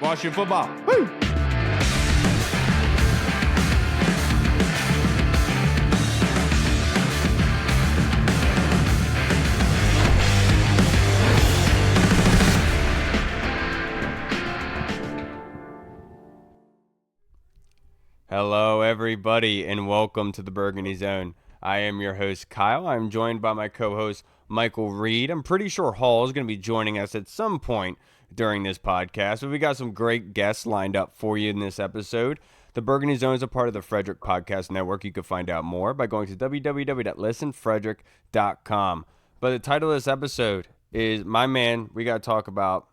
Washington football. Woo! Hello, everybody, and welcome to the Burgundy Zone. I am your host, Kyle. I'm joined by my co-host, Michael Reed. I'm pretty sure Hall is going to be joining us at some point during this podcast, but we got some great guests lined up for you in this episode. The Burgundy Zone is a part of the Frederick Podcast Network. You can find out more by going to www.listenfrederick.com. But the title of this episode is, my man, we got to talk about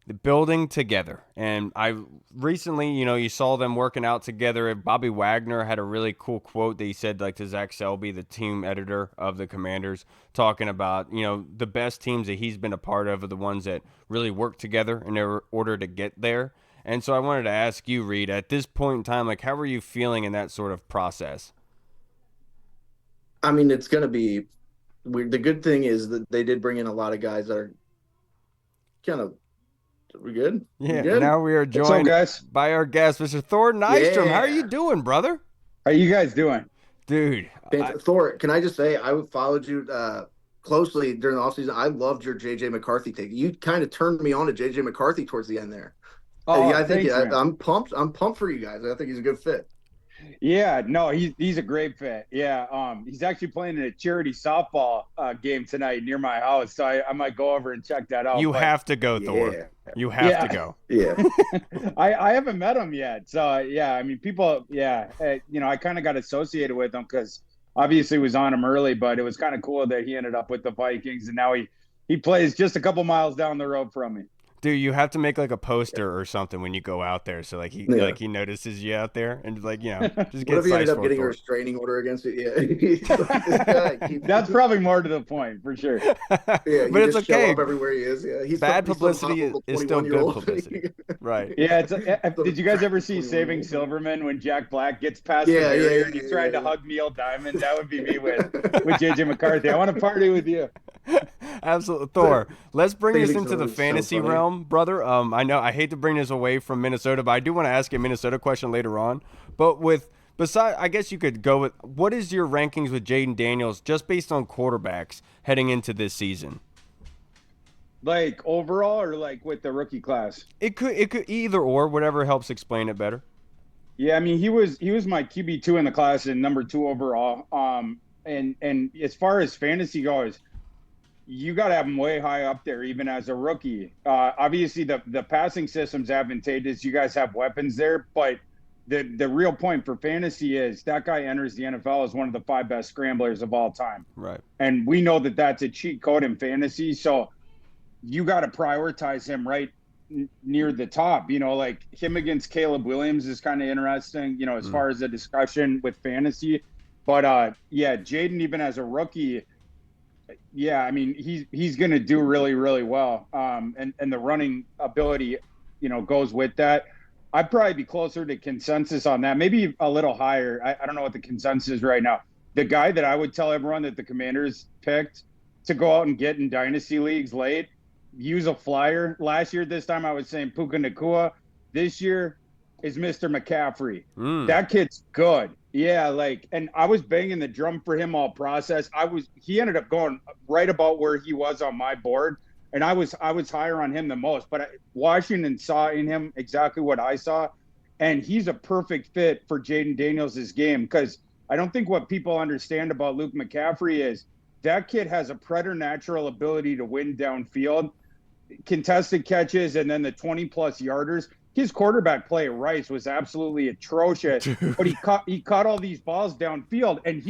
the building together. And I recently, you saw them working out together. Bobby Wagner had a really cool quote that he said, to Zach Selby, the team editor of the Commanders, talking about, the best teams that he's been a part of are the ones that really work together in order to get there. And so I wanted to ask you, Reed, at this point in time, how are you feeling in that sort of process? I mean, it's going to be weird. The good thing is that they did bring in a lot of guys that are kind of, we good? Yeah, good? Now we are joined by our guest, Mr. Thor Nystrom. Yeah. How are you doing, brother? How are you guys doing? Dude. Thor, can I just say, I followed you closely during the offseason. I loved your J.J. McCarthy take. You kind of turned me on to J.J. McCarthy towards the end there. Oh, yeah, I think I'm pumped. I'm pumped for you guys. I think he's a good fit. Yeah, no, he's a great fit. Yeah, he's actually playing in a charity softball game tonight near my house, so I might go over and check that out. You have to go, Thor. You have to go. Yeah. I haven't met him yet, so yeah. I mean, people. Yeah, I kind of got associated with him because obviously was on him early, but it was kind of cool that he ended up with the Vikings, and now he plays just a couple miles down the road from me. Dude, you have to make a poster or something when you go out there, so he notices you out there and just get. What if he ended up getting a restraining order against it? Yeah, that's probably more to the point for sure. Yeah, but it's okay. Show up everywhere he is. Yeah, bad publicity is still good publicity, right? Yeah. Did you guys ever see Saving Silverman when Jack Black gets past the barrier and he's trying to hug Neil Diamond? That would be me with JJ McCarthy. I want to party with you. Absolutely, Thor. Let's bring this into the fantasy realm, brother. I know I hate to bring this away from Minnesota, but I do want to ask you a Minnesota question later on. But besides, I guess you could go with, what is your rankings with Jaden Daniels just based on quarterbacks heading into this season? Overall or with the rookie class? It could either or, whatever helps explain it better. Yeah, I mean he was my QB2 in the class and number 2 overall. And as far as fantasy goes, you got to have him way high up there, even as a rookie. Obviously, the passing system's advantageous. You guys have weapons there, but the real point for fantasy is that guy enters the NFL as one of the 5 best scramblers of all time. Right. And we know that that's a cheat code in fantasy, so you got to prioritize him right near the top. Him against Caleb Williams is kind of interesting, as far as the discussion with fantasy. But, Jaden, even as a rookie, yeah, I mean, he's going to do really, really well. And the running ability, goes with that. I'd probably be closer to consensus on that, maybe a little higher. I don't know what the consensus is right now. The guy that I would tell everyone that the Commanders picked to go out and get in dynasty leagues late, use a flyer. Last year, this time I was saying Puka Nacua. This year is Mr. McCaffrey. That kid's good. Yeah, and I was banging the drum for him all process. He ended up going right about where he was on my board, and I was higher on him than most. But Washington saw in him exactly what I saw, and he's a perfect fit for Jaden Daniels' game, because I don't think what people understand about Luke McCaffrey is that kid has a preternatural ability to win downfield, contested catches, and then the 20-plus yarders. His quarterback play at Rice was absolutely atrocious, but he caught all these balls downfield, and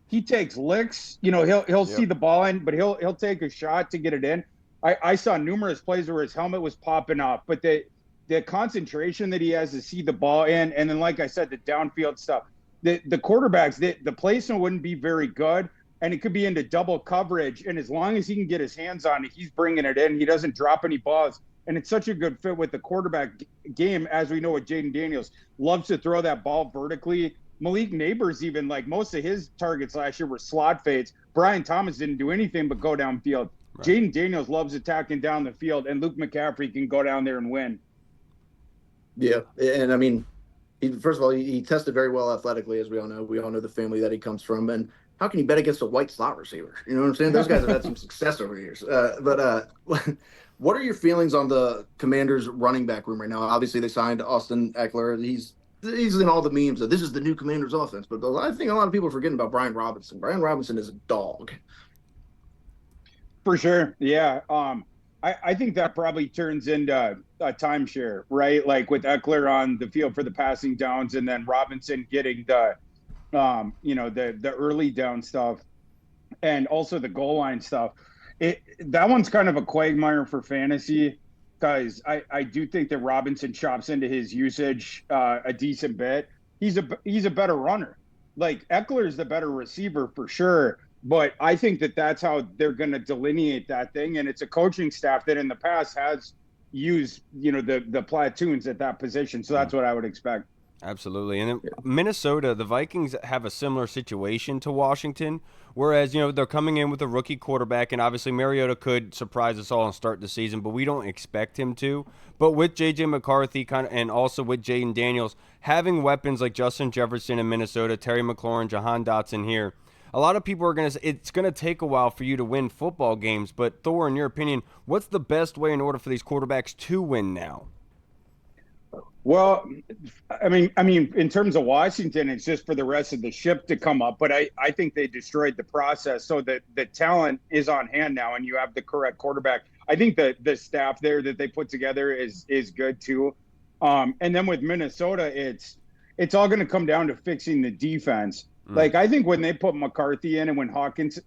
he takes licks. He'll see the ball in, but he'll take a shot to get it in. I saw numerous plays where his helmet was popping off, but the concentration that he has to see the ball in, and then like I said, the downfield stuff. The quarterbacks, the placement wouldn't be very good, and it could be into double coverage. And as long as he can get his hands on it, he's bringing it in. He doesn't drop any balls. And it's such a good fit with the quarterback game, as we know with Jaden Daniels. Loves to throw that ball vertically. Malik Neighbors, even, most of his targets last year were slot fades. Brian Thomas didn't do anything but go downfield. Right. Jaden Daniels loves attacking down the field, and Luke McCaffrey can go down there and win. Yeah, and I mean, first of all, he tested very well athletically, as we all know. We all know the family that he comes from, and how can you bet against a white slot receiver? You know what I'm saying? Those guys have had some success over the years. But what are your feelings on the Commanders' running back room right now? Obviously, they signed Austin Eckler. He's in all the memes of this is the new Commanders' offense. But I think a lot of people are forgetting about Brian Robinson. Brian Robinson is a dog. For sure. Yeah. I think that probably turns into a timeshare, right? Like with Eckler on the field for the passing downs, and then Robinson getting the early down stuff, and also the goal line stuff. That one's kind of a quagmire for fantasy, because I do think that Robinson chops into his usage a decent bit. He's a better runner. Like Eckler's the better receiver for sure. But I think that that's how they're going to delineate that thing. And it's a coaching staff that in the past has used, the platoons at that position. So that's what I would expect. Absolutely. And then Minnesota, the Vikings have a similar situation to Washington, whereas, they're coming in with a rookie quarterback, and obviously Mariota could surprise us all and start the season, but we don't expect him to. But with J.J. McCarthy and also with Jaden Daniels, having weapons like Justin Jefferson in Minnesota, Terry McLaurin, Jahan Dotson here, a lot of people are going to say it's going to take a while for you to win football games. But Thor, in your opinion, what's the best way in order for these quarterbacks to win now? Well, I mean, in terms of Washington, it's just for the rest of the ship to come up. But I think they destroyed the process, so that the talent is on hand now, and you have the correct quarterback. I think the staff there that they put together is good too. And then with Minnesota, it's all going to come down to fixing the defense. Like, I think when they put McCarthy in and when Hawkins,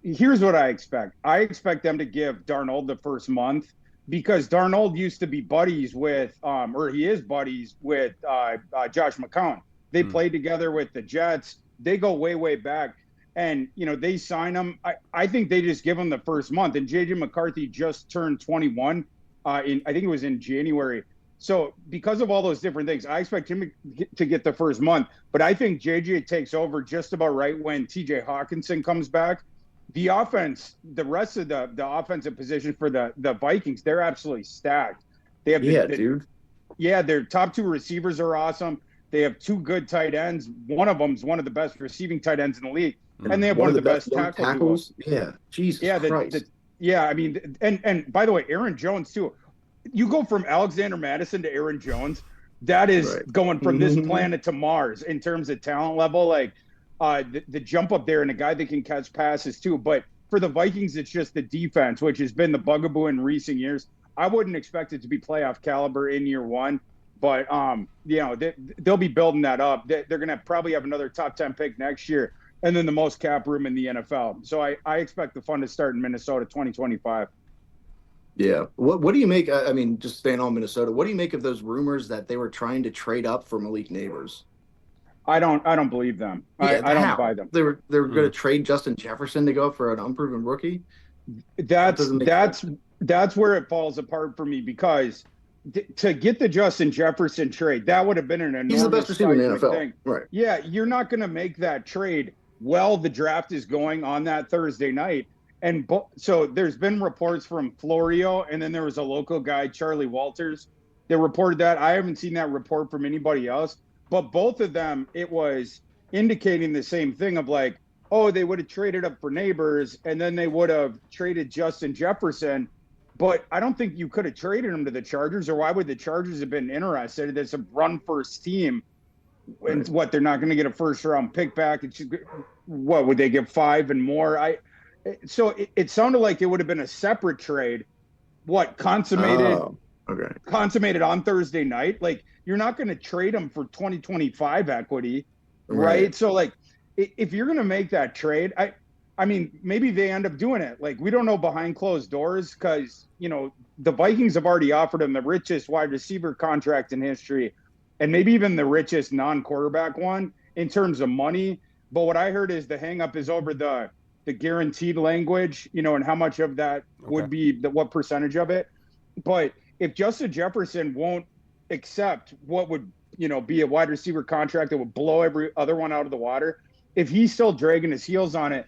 here's what I expect. I expect them to give Darnold the first month, because Darnold used to be buddies with, or he is buddies with Josh McCown. They played together with the Jets. They go way, way back. And, they sign him. I think they just give him the first month. And J.J. McCarthy just turned 21 I think it was in January. So because of all those different things, I expect him to get the first month. But I think JJ takes over just about right when TJ Hawkinson comes back. The offense, the rest of the offensive position for the Vikings, they're absolutely stacked. They have dude. Yeah, their top two receivers are awesome. They have two good tight ends. One of them is one of the best receiving tight ends in the league. And they have one of the best tackles. Yeah, Jesus Christ. I mean, and by the way, Aaron Jones too. You go from Alexander Madison to Aaron Jones, that is going from this planet to Mars in terms of talent level. Like the jump up there, and a guy that can catch passes too. But for the Vikings, it's just the defense, which has been the bugaboo in recent years. I wouldn't expect it to be playoff caliber in year one, but they'll be building that up. They're going to probably have another top 10 pick next year, and then the most cap room in the NFL. So I expect the fun to start in Minnesota 2025. Yeah. What do you make? I mean, just staying on Minnesota, what do you make of those rumors that they were trying to trade up for Malik Neighbors? I don't believe them. Yeah, I don't buy them. They were going to trade Justin Jefferson to go for an unproven rookie. That's where it falls apart for me, because to get the Justin Jefferson trade, that would have been an enormous. He's the best receiver in the NFL. Thing. Right. Yeah, you're not going to make that trade while the draft is going on that Thursday night. And so there's been reports from Florio, and then there was a local guy, Charlie Walters, that reported that. I haven't seen that report from anybody else, but both of them, it was indicating the same thing of like, oh, they would have traded up for Neighbors, and then they would have traded Justin Jefferson. But I don't think you could have traded him to the Chargers, or why would the Chargers have been interested? It's a run-first team. And they're not going to get a first-round pick back. What would they give 5 and more? So it sounded like it would have been a separate trade. Consummated on Thursday night? Like, you're not going to trade them for 2025 equity, right? So, like, if you're going to make that trade, I mean, maybe they end up doing it. Like, we don't know behind closed doors, because, the Vikings have already offered him the richest wide receiver contract in history, and maybe even the richest non-quarterback one in terms of money. But what I heard is the hang-up is over the guaranteed language, and how much of that would be what percentage of it. But if Justin Jefferson won't accept what would, be a wide receiver contract that would blow every other one out of the water, if he's still dragging his heels on it,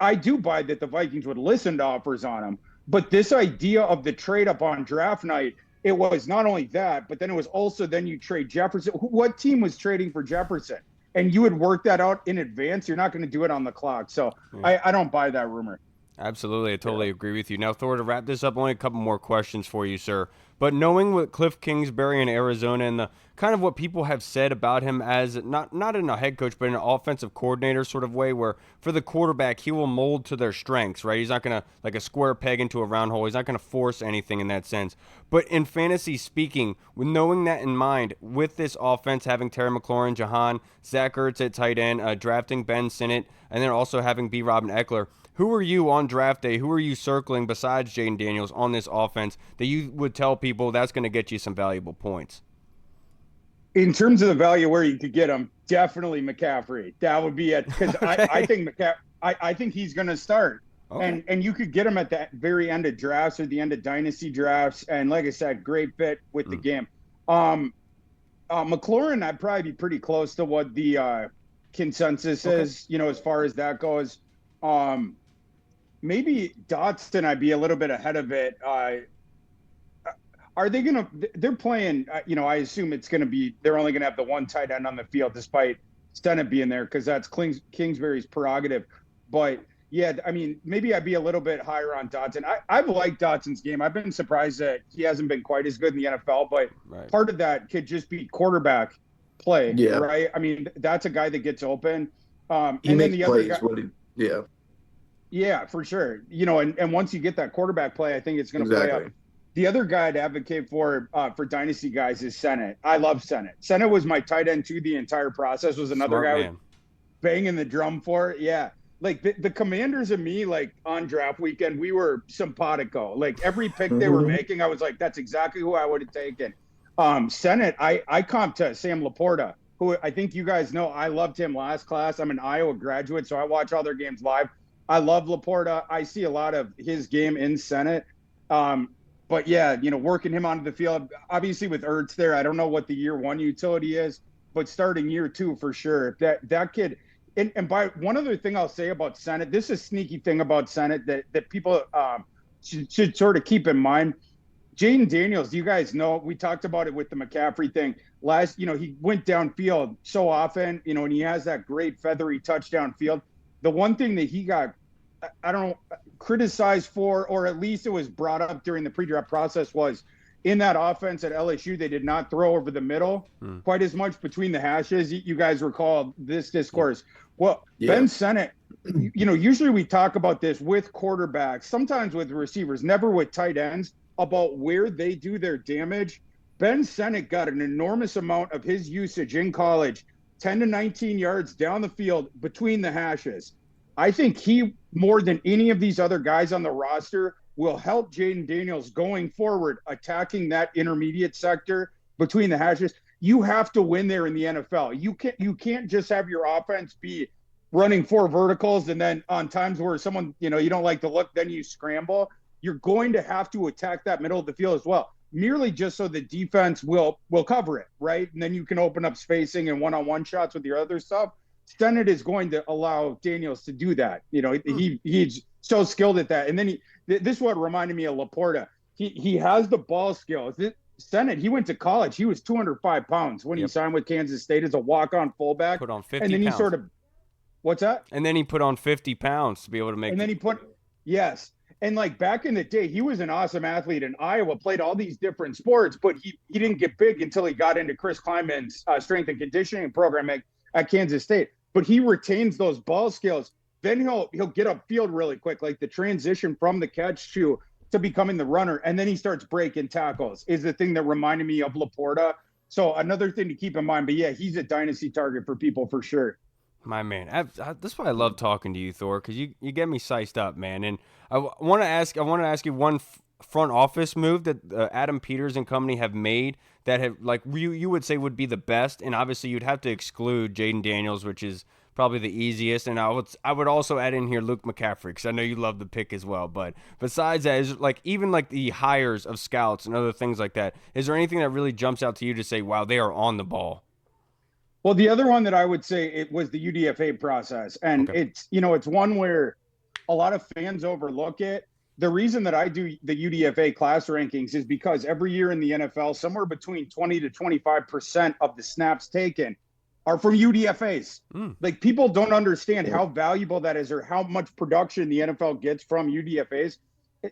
I do buy that the Vikings would listen to offers on him. But this idea of the trade up on draft night, it was not only that, but then it was also then you trade Jefferson. What team was trading for Jefferson? And you would work that out in advance. You're not going to do it on the clock. So I don't buy that rumor. Absolutely. I totally agree with you. Now, Thor, to wrap this up, only a couple more questions for you, sir. But knowing what Cliff Kingsbury in Arizona and the kind of what people have said about him as not in a head coach, but in an offensive coordinator sort of way, where for the quarterback, he will mold to their strengths, right? He's not going to like a square peg into a round hole. He's not going to force anything in that sense. But in fantasy speaking, with knowing that in mind, with this offense having Terry McLaurin, Jahan, Zach Ertz at tight end, drafting Ben Sinnott, and then also having B. Robin Eckler, who are you on draft day? Who are you circling besides Jaden Daniels on this offense that you would tell people that's going to get you some valuable points? In terms of the value where you could get him, definitely McCaffrey. That would be it, because I think I think he's going to start. Okay. And you could get him at the very end of drafts or the end of dynasty drafts. And like I said, great fit with the game. McLaurin, I'd probably be pretty close to what the consensus is, as far as that goes. Maybe Dotson, I'd be a little bit ahead of it. Are they going to – they're playing I assume it's going to be – they're only going to have the one tight end on the field despite Stennett being there, because that's Kingsbury's prerogative. But, yeah, I mean, maybe I'd be a little bit higher on Dotson. I've liked Dotson's game. I've been surprised that he hasn't been quite as good in the NFL, but part of that could just be quarterback play, right? I mean, that's a guy that gets open. He makes plays. Yeah, for sure. And once you get that quarterback play, I think it's going to play up. The other guy I'd advocate for dynasty guys is Sennett. I love Sennett. Sennett was my tight end too the entire process. Was another guy I was banging the drum for. Yeah. Like the Commanders and me, like on draft weekend, we were simpatico. Like every pick they were making, I was like, that's exactly who I would have taken. Sennett, I comped to Sam Laporta, who I think you guys know. I loved him last class. I'm an Iowa graduate, so I watch all their games live. I love Laporta. I see a lot of his game in Sennett. But yeah, working him onto the field, obviously with Ertz there, I don't know what the year one utility is, but starting year two for sure. That kid, and by one other thing I'll say about Sennett, this is a sneaky thing about Sennett that people should sort of keep in mind. Jaden Daniels, you guys know, we talked about it with the McCaffrey thing. He went downfield so often, and he has that great feathery touchdown field. The one thing that he got, criticized for, or at least it was brought up during the pre-draft process, was in that offense at LSU, they did not throw over the middle quite as much between the hashes. You guys recall this discourse. Well, Ben Sinnott, usually we talk about this with quarterbacks, sometimes with receivers, never with tight ends, about where they do their damage. Ben Sinnott got an enormous amount of his usage in college, 10 to 19 yards down the field between the hashes. I think he, more than any of these other guys on the roster, will help Jaden Daniels going forward, attacking that intermediate sector between the hashes. You have to win there in the NFL. You can't just have your offense be running four verticals and then on times where someone, you don't like the look, then you scramble. You're going to have to attack that middle of the field as well, merely just so the defense will cover it, right? And then you can open up spacing and one-on-one shots with your other stuff. Sennett is going to allow Daniels to do that. He's so skilled at that. And then this is what reminded me of Laporta. He has the ball skills. Sennett, he went to college. He was 205 pounds when he signed with Kansas State as a walk-on fullback. Put on 50 and then pounds. He sort of, what's that? And then he put on 50 pounds to be able to make. And then he put, yes. And like back in the day, he was an awesome athlete in Iowa, played all these different sports, but he didn't get big until he got into Chris Kleinman's strength and conditioning program at Kansas State. But he retains those ball skills. Then he'll get upfield really quick, like the transition from the catch to becoming the runner. And then he starts breaking tackles is the thing that reminded me of Laporta. So another thing to keep in mind. But yeah, he's a dynasty target for people for sure. My man, that's why I love talking to you, Thor, because you get me sized up, man. And I want to ask you one front office move that Adam Peters and company have made that have, like, you would say would be the best, and obviously you'd have to exclude Jaden Daniels, which is probably the easiest, and I would also add in here Luke McCaffrey, because I know you love the pick as well. But besides that, is like even like the hires of scouts and other things like that, is there anything that really jumps out to you to say, wow, they are on the ball? Well, the other one that I would say, it was the UDFA process, and it's one where a lot of fans overlook it. the reason that I do the UDFA class rankings is because every year in the NFL, somewhere between 20 to 25% of the snaps taken are from UDFAs. Like, people don't understand how valuable that is or how much production the NFL gets from UDFAs.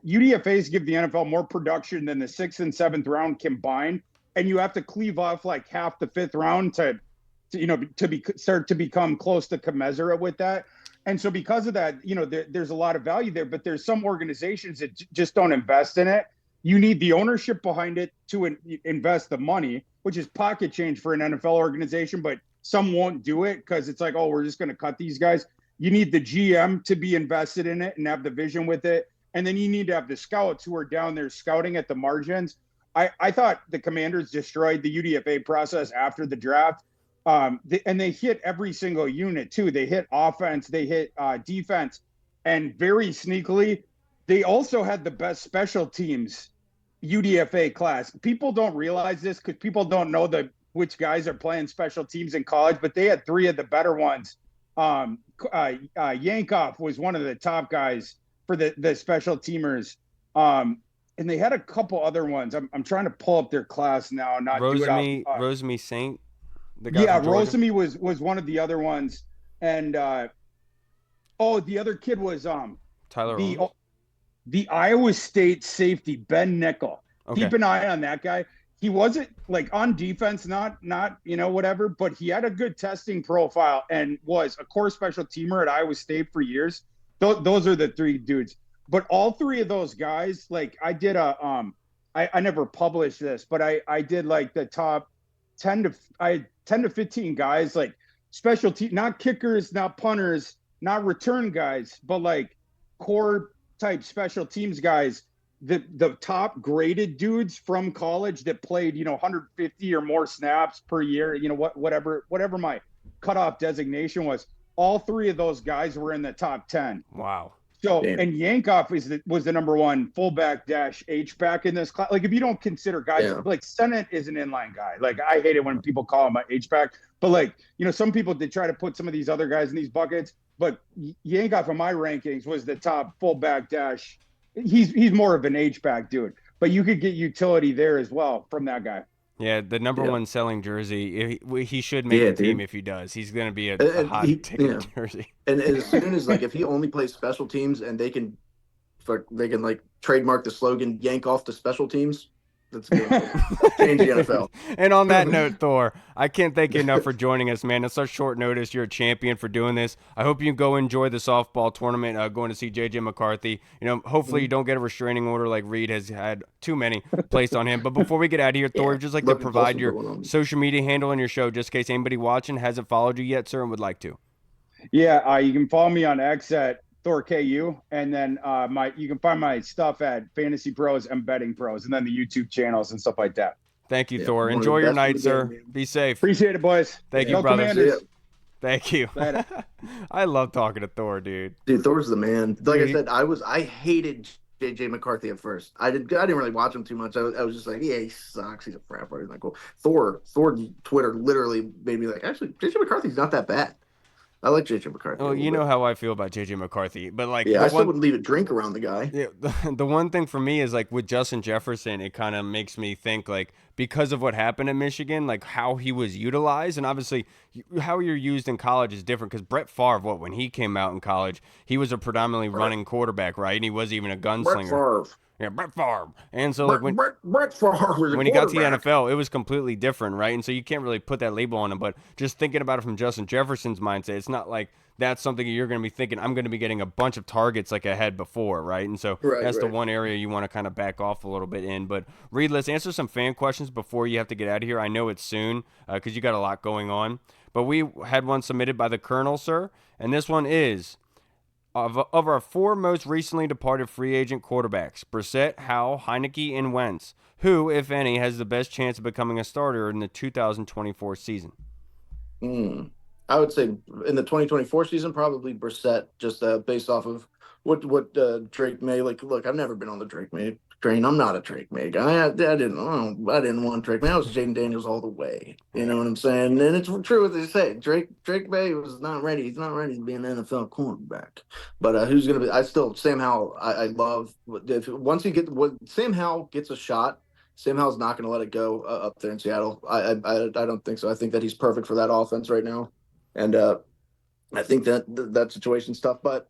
UDFAs give the NFL more production than the 6th and 7th round combined, and you have to cleave off like half the 5th round to start to become close to commensurate with that. And so because of that, there's a lot of value there, but there's some organizations that just don't invest in it. You need the ownership behind it to invest the money, which is pocket change for an NFL organization, but some won't do it because it's like, oh, we're just going to cut these guys. You need the GM to be invested in it and have the vision with it. And then you need to have the scouts who are down there scouting at the margins. I thought the Commanders destroyed the UDFA process after the draft. And they hit every single unit too. They hit offense, they hit defense, and very sneakily, they also had the best special teams UDFA class. People don't realize this because people don't know which guys are playing special teams in college, but they had 3 of the better ones. Yankoff was one of the top guys for the special teamers. And they had a couple other ones. I'm trying to pull up their class now. Rosemy Saint. Rosemy was one of the other ones, and the other kid was Tyler. The Iowa State safety Ben Nickel. Okay. Keep an eye on that guy. He wasn't like on defense, not whatever, but he had a good testing profile and was a core special teamer at Iowa State for years. Those are the 3 dudes. But all 3 of those guys, like I did I never published this, but I did like the top 10 to 15 guys, like special team, not kickers, not punters, not return guys, but like core type special teams guys, the top graded dudes from college that played, 150 or more snaps per year, whatever my cutoff designation was. All 3 of those guys were in the top 10. Wow. So, and Yankoff was the number 1 fullback dash H-back in this class. Like, if you don't consider guys, like Sennett is an inline guy. Like, I hate it when people call him an H-back. But, like, some people did try to put some of these other guys in these buckets. But Yankoff, in my rankings, was the top fullback dash. He's more of an H-back dude. But you could get utility there as well from that guy. Yeah, the number 1 selling jersey. He should make a team if he does. He's going to be a hot ticket jersey. And as soon as if he only plays special teams and they can like trademark the slogan "Yank off the special teams," that's going to change the NFL. And on that note, Thor, I can't thank you enough for joining us, man. It's such short notice. You're a champion for doing this. I hope you go enjoy the softball tournament, going to see JJ McCarthy. Hopefully you don't get a restraining order like Reed has had too many placed on him. But before we get out of here, Thor, just like to provide your social media handle and your show, just in case anybody watching hasn't followed you yet, sir, and would like to. Yeah, you can follow me on X at ThorKU, and then you can find my stuff at Fantasy Pros and Betting Pros, and then the YouTube channels and stuff like that. Thank you, Thor. Enjoy your night, sir. Be safe. Appreciate it, boys. Thank you, brother. Thank you. I love talking to Thor, dude. Dude, Thor's the man. Like I said, I hated JJ McCarthy at first. I didn't really watch him too much. I was just like, yeah, he sucks. He's a frat boy. He's like, well, Thor Twitter literally made me like, actually, JJ McCarthy's not that bad. I like JJ McCarthy. Well, you know how I feel about JJ McCarthy, but like, I still wouldn't leave a drink around the guy. Yeah, the one thing for me is like with Justin Jefferson, it kind of makes me think like because of what happened at Michigan, like how he was utilized, and obviously how you're used in college is different. Because Brett Favre, when he came out in college, he was a predominantly running quarterback, right? And he wasn't even a gunslinger. Brett Favre. And so like when he got to the NFL, it was completely different, right? And so you can't really put that label on him. But just thinking about it from Justin Jefferson's mindset, it's not like that's something you're going to be thinking, I'm going to be getting a bunch of targets like I had before, right? And so that's the one area you want to kind of back off a little bit in. But Reed, let's answer some fan questions before you have to get out of here. I know it's soon because you got a lot going on. But we had one submitted by the Colonel, sir. And this one is, Of our 4 most recently departed free agent quarterbacks, Brissett, Howell, Heineke, and Wentz, who, if any, has the best chance of becoming a starter in the 2024 season? I would say in the 2024 season, probably Brissett, just based off of what Drake May like. Look, I've never been on the Drake May train. I'm not a Drake May guy. I didn't want Drake May. I was Jaden Daniels all the way. You know what I'm saying? And it's true what they say. Drake May was not ready. He's not ready to be an NFL cornerback. But who's gonna be? I still Sam Howell. I love once he Sam Howell gets a shot. Sam Howell's not going to let it go up there in Seattle. I don't think so. I think that he's perfect for that offense right now, and I think that situation's tough. But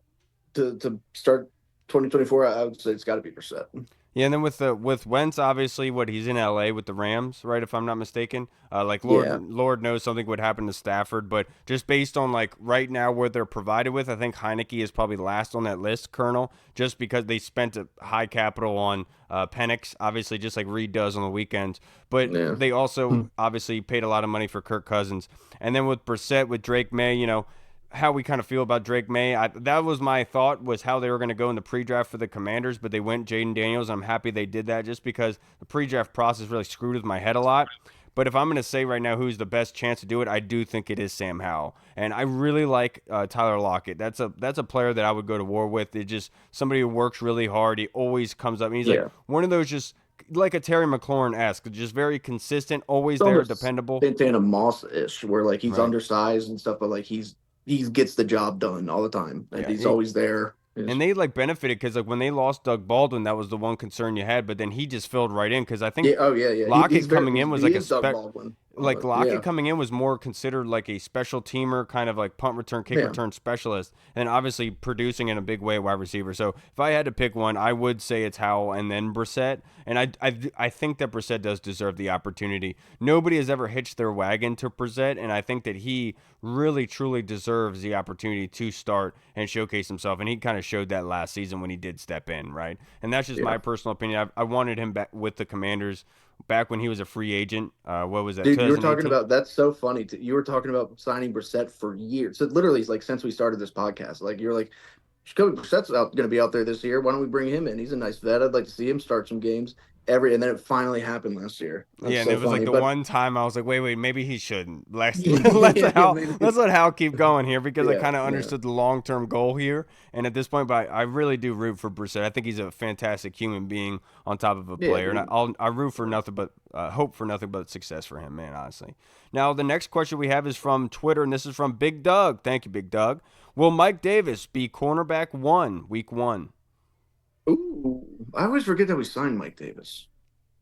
to start 2024, I would say it's got to be Brissett. Yeah, and then with Wentz, obviously, he's in LA with the Rams, right? If I'm not mistaken, Yeah. Lord knows something would happen to Stafford, but just based on like right now where they're provided with, I think Heineke is probably last on that list, Colonel, just because they spent a high capital on Penix, obviously, just like Reed does on the weekends, but Yeah. they also obviously paid a lot of money for Kirk Cousins, and then with Brissett, with Drake May, how we kind of feel about Drake May. That was my thought, was how they were going to go in the pre-draft for the Commanders, but they went Jaden Daniels. I'm happy they did that just because the pre-draft process really screwed with my head a lot. But if I'm going to say right now who's the best chance to do it, I do think it is Sam Howell. And I really like Tyler Lockett. That's a player that I would go to war with. It's just somebody who works really hard. He always comes up. And he's like one of those just like a Terry McLaurin-esque, just very consistent, always there, dependable. Santana Moss-ish, where like he's Right. undersized and stuff, but like he gets the job done all the time, and he's always there. And they like benefited because like when they lost Doug Baldwin, that was the one concern you had. But then he just filled right in because I think Lockett coming in was like Lockett coming in was more considered like a special teamer, kind of like punt return, kick return specialist, and obviously producing in a big way wide receiver. So if I had to pick one, I would say it's Howell and then Brissett. And I think that Brissett does deserve the opportunity. Nobody has ever hitched their wagon to Brissett, and I think that he really truly deserves the opportunity to start and showcase himself. And he kind of showed that last season when he did step in, right? And that's just my personal opinion. I wanted him back with the Commanders back when he was a free agent. What was that? Dude, you were talking about, that's so funny. You were talking about signing Brissett for years. So literally, like since we started this podcast, like you're like, Jacoby Brissett's going to be out there this year. Why don't we bring him in? He's a nice vet. I'd like to see him start some games. And then it finally happened last year. That's and it was funny, like the one time I was like, wait, maybe he shouldn't. Let's let Hal keep going here because I kind of understood the long-term goal here. And at this point, but I really do root for Brissett. I think he's a fantastic human being on top of a player. And I root for nothing but hope for nothing but success for him, man, honestly. Now, the next question we have is from Twitter, and this is from Big Doug. Thank you, Big Doug. Will Mike Davis be cornerback 1 week 1? Ooh, I always forget that we signed Mike Davis.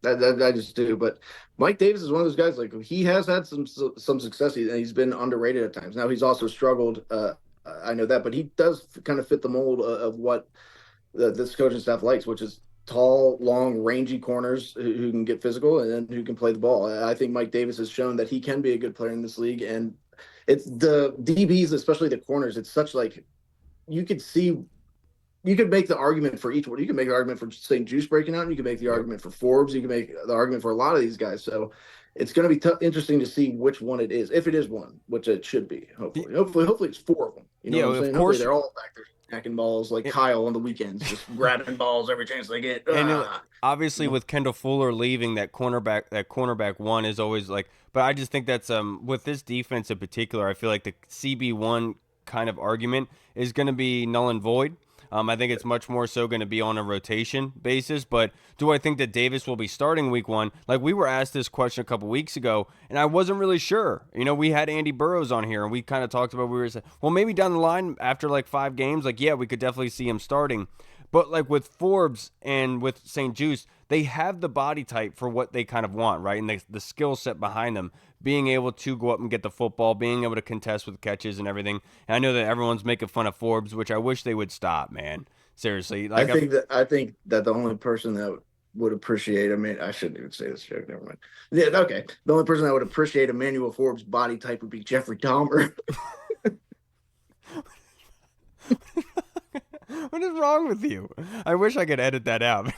I just do, but Mike Davis is one of those guys. Like he has had some success, and he's been underrated at times. Now he's also struggled. I know that, but he does kind of fit the mold of what this coaching staff likes, which is tall, long, rangy corners who can get physical and then who can play the ball. I think Mike Davis has shown that he can be a good player in this league, and it's the DBs, especially the corners. It's such like you could see. You could make the argument for each one. You can make the argument for St. Juice breaking out. And you can make the argument for Forbes. You can make the argument for a lot of these guys. So it's going to be interesting to see which one it is, if it is one, which it should be. Hopefully it's 4 of them. You know what I'm saying? Hopefully they're all back there snacking balls like Kyle on the weekends, just grabbing balls every chance they get. And obviously, with Kendall Fuller leaving, that cornerback 1 is always like. But I just think that's with this defense in particular, I feel like the CB1 kind of argument is going to be null and void. I think it's much more so going to be on a rotation basis. But do I think that Davis will be starting week 1? Like we were asked this question a couple weeks ago, and I wasn't really sure. We had Andy Burrows on here, and we kind of talked about, we were saying, well, maybe down the line after like 5 games, like, yeah, we could definitely see him starting. But like with Forbes and with St. Juice, they have the body type for what they kind of want, right? And the skill set behind them, being able to go up and get the football, being able to contest with catches and everything. And I know that everyone's making fun of Forbes, which I wish they would stop, man. Seriously. Like I think that the only person that would appreciate, I shouldn't even say this joke, never mind. Yeah, okay. The only person that would appreciate Emmanuel Forbes' body type would be Jeffrey Dahmer. What is wrong with you? I wish I could edit that out.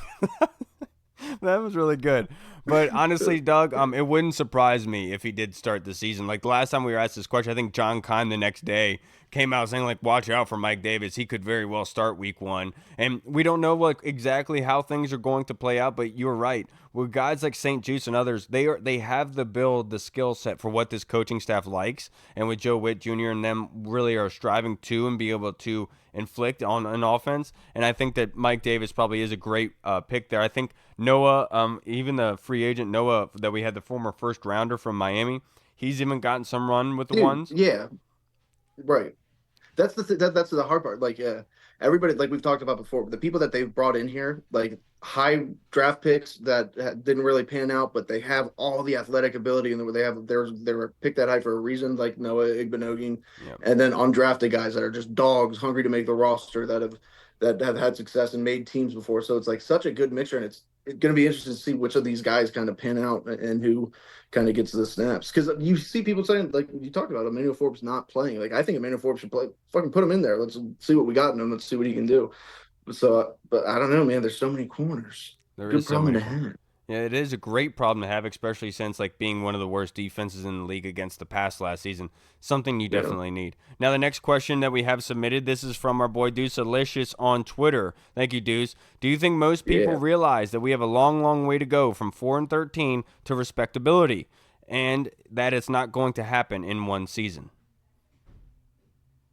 That was really good. But honestly, Doug, it wouldn't surprise me if he did start the season. Like the last time we were asked this question, I think John Kine the next day came out saying like, "Watch out for Mike Davis. He could very well start Week 1." And we don't know like exactly how things are going to play out. But you're right. With guys like St. Juice and others, they have the build, the skill set for what this coaching staff likes. And with Joe Witt Jr. and them really are striving to and be able to inflict on an offense. And I think that Mike Davis probably is a great pick there. I think Noah, even the free agent Noah that we had, the former first rounder from Miami, he's even gotten some run with the ones. Yeah, right. That's that's the hard part. Like, everybody, like we've talked about before, the people that they've brought in here, like high draft picks that didn't really pan out, but they have all the athletic ability, and they were picked that high for a reason, like Noah Igbenogany, and then undrafted guys that are just dogs, hungry to make the roster, that have had success and made teams before. So it's like such a good mixture, and it's going to be interesting to see which of these guys kind of pan out and who kind of gets the snaps. Because you see people saying, like you talked about, Emmanuel Forbes not playing. Like I think Emmanuel Forbes should play. Fucking put him in there. Let's see what we got in him. Let's see what he can do. So, but I don't know, man. There's so many corners. There is so many. Yeah, it is a great problem to have, especially since like being one of the worst defenses in the league against the pass last season. Something you definitely need. Now, the next question that we have submitted, this is from our boy Deuce Alicious on Twitter. Thank you, Deuce. Do you think most people realize that we have a long, long way to go from 4-13 to respectability, and that it's not going to happen in one season?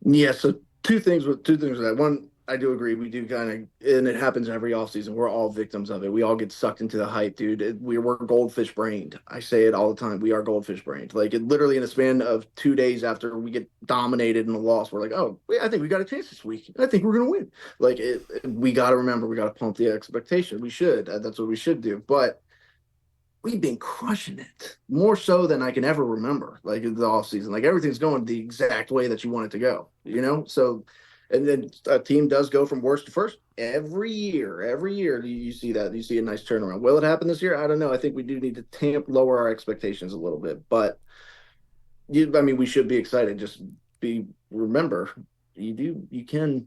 Yeah. So two things with that. One, I do agree. We do kind of, and it happens every offseason. We're all victims of it. We all get sucked into the hype, dude. We're goldfish brained. I say it all the time. We are goldfish brained. Like it literally in a span of 2 days after we get dominated in a loss, we're like, oh, I think we got a chance this week. I think we're going to win. Like we got to remember, we got to pump the expectation. We should. That's what we should do. But we've been crushing it more so than I can ever remember. Like in the offseason, like everything's going the exact way that you want it to go, So, and then a team does go from worst to first every year. Every year you see that. You see a nice turnaround. Will it happen this year? I don't know. I think we do need to lower our expectations a little bit. But, we should be excited. Just remember, you can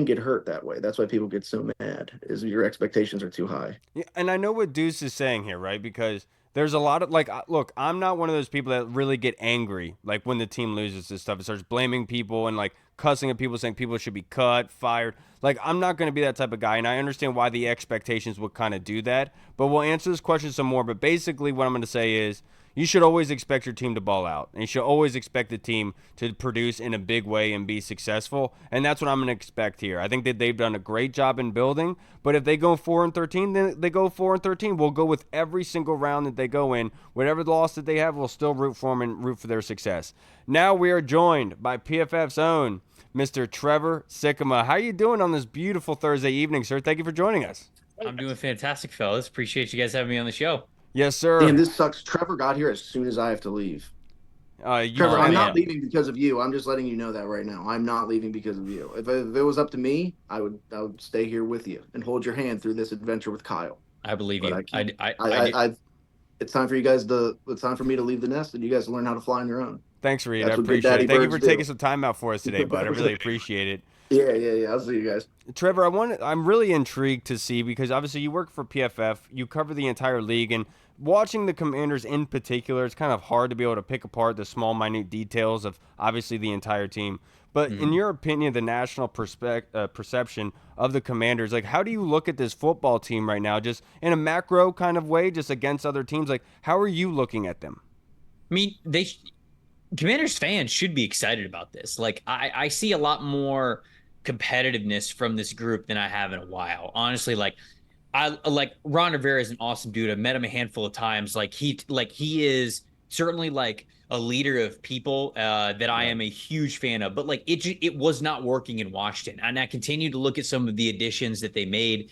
get hurt that way. That's why people get so mad, is your expectations are too high. Yeah, and I know what Deuce is saying here, right? Because there's a lot of, like, look, I'm not one of those people that really get angry, like, when the team loses this stuff. It starts blaming people and, like, cussing at people, saying people should be cut, fired. Like, I'm not going to be that type of guy, and I understand why the expectations would kind of do that. But we'll answer this question some more. But basically what I'm going to say is, you should always expect your team to ball out. And you should always expect the team to produce in a big way and be successful. And that's what I'm going to expect here. I think that they've done a great job in building. But if they go 4-13, then they go 4-13. We'll go with every single round that they go in. Whatever the loss that they have, we'll still root for them and root for their success. Now we are joined by PFF's own Mr. Trevor Sikkema. How are you doing on this beautiful Thursday evening, sir? Thank you for joining us. I'm doing fantastic, fellas. Appreciate you guys having me on the show. Yes, sir. Damn, this sucks. Trevor got here as soon as I have to leave. Trevor, I'm not leaving because of you. I'm just letting you know that right now. I'm not leaving because of you. If it was up to me, I would stay here with you and hold your hand through this adventure with Kyle. I believe you. It's time for you guys to. It's time for me to leave the nest, and you guys learn how to fly on your own. Thanks, Reed. I appreciate it. Thank you for taking some time out for us today, bud. I really appreciate it. Yeah. I'll see you guys. Trevor, I'm really intrigued to see, because obviously you work for PFF, you cover the entire league, and watching the Commanders in particular, it's kind of hard to be able to pick apart the small, minute details of obviously the entire team. But in your opinion, the national perception of the Commanders, like, how do you look at this football team right now, just in a macro kind of way, just against other teams? Like, how are you looking at them? I mean, Commanders fans should be excited about this. Like, I see a lot more competitiveness from this group than I have in a while. Honestly, Ron Rivera is an awesome dude. I've met him a handful of times. He is certainly like a leader of people that I am a huge fan of. But like it was not working in Washington, and I continue to look at some of the additions that they made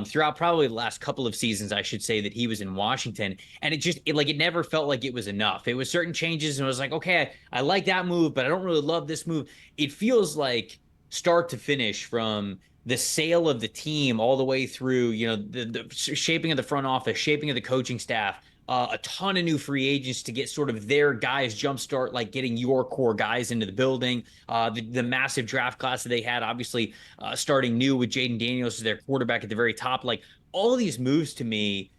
throughout probably the last couple of seasons, I should say, that he was in Washington, and it never felt like it was enough. It was certain changes, and it was like, okay, I like that move, but I don't really love this move. It feels like start to finish, from the sale of the team all the way through, the shaping of the front office, shaping of the coaching staff, a ton of new free agents to get sort of their guys jumpstart, like getting your core guys into the building, the massive draft class that they had, obviously starting new with Jaden Daniels as their quarterback at the very top. Like, all of these moves to me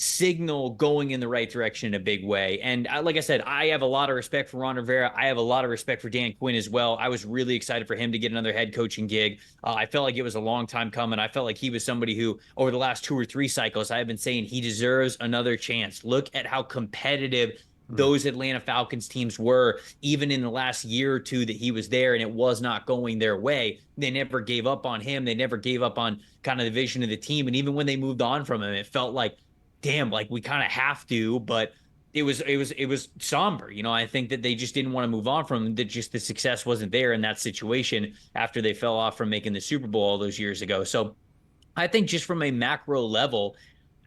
signal going in the right direction in a big way. And like I said, I have a lot of respect for Ron Rivera. I have a lot of respect for Dan Quinn as well. I was really excited for him to get another head coaching gig. I felt like it was a long time coming. I felt like he was somebody who, over the last 2 or 3 cycles, I have been saying he deserves another chance. Look at how competitive those Atlanta Falcons teams were, even in the last year or two that he was there, and it was not going their way. They never gave up on him. They never gave up on kind of the vision of the team. And even when they moved on from him, it felt like, damn, like we kind of have to, but it was somber. I think that they just didn't want to move on from him, that just the success wasn't there in that situation after they fell off from making the Super Bowl all those years ago. So I think just from a macro level,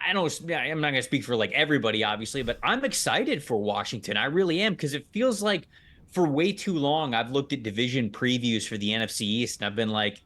I'm not going to speak for like everybody, obviously, but I'm excited for Washington. I really am, because it feels like for way too long, I've looked at division previews for the NFC East and I've been like,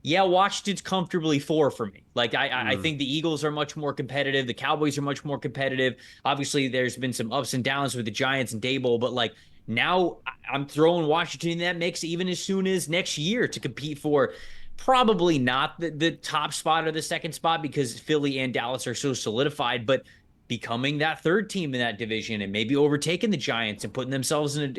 yeah, Washington's comfortably 4 for me. Like, I think the Eagles are much more competitive. The Cowboys are much more competitive. Obviously, there's been some ups and downs with the Giants and Dable, but like now I'm throwing Washington in that mix even as soon as next year to compete for probably not the top spot or the second spot, because Philly and Dallas are so solidified, but becoming that third team in that division and maybe overtaking the Giants and putting themselves in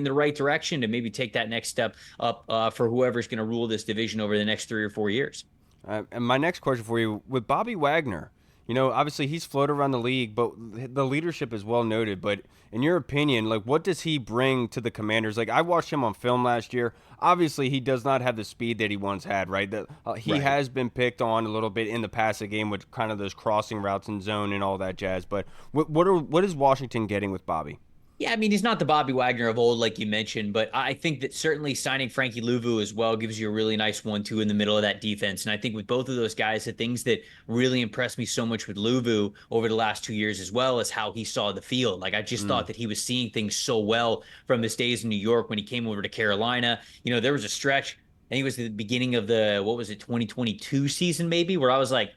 the right direction to maybe take that next step up for whoever's going to rule this division over the next 3 or 4 years. And my next question for you, with Bobby Wagner, obviously he's floated around the league, but the leadership is well noted. But in your opinion, like, what does he bring to the Commanders? Like, I watched him on film last year. Obviously, he does not have the speed that he once had, right? He has been picked on a little bit in the passing game with kind of those crossing routes and zone and all that jazz. But what is Washington getting with Bobby? Yeah, I mean, he's not the Bobby Wagner of old, like you mentioned, but I think that certainly signing Frankie Louvu as well gives you a really nice 1-2 in the middle of that defense. And I think with both of those guys, the things that really impressed me so much with Louvu over the last 2 years as well is how he saw the field. Like, I just thought that he was seeing things so well from his days in New York when he came over to Carolina. There was a stretch, I think it was the beginning of the, 2022 season maybe, where I was like,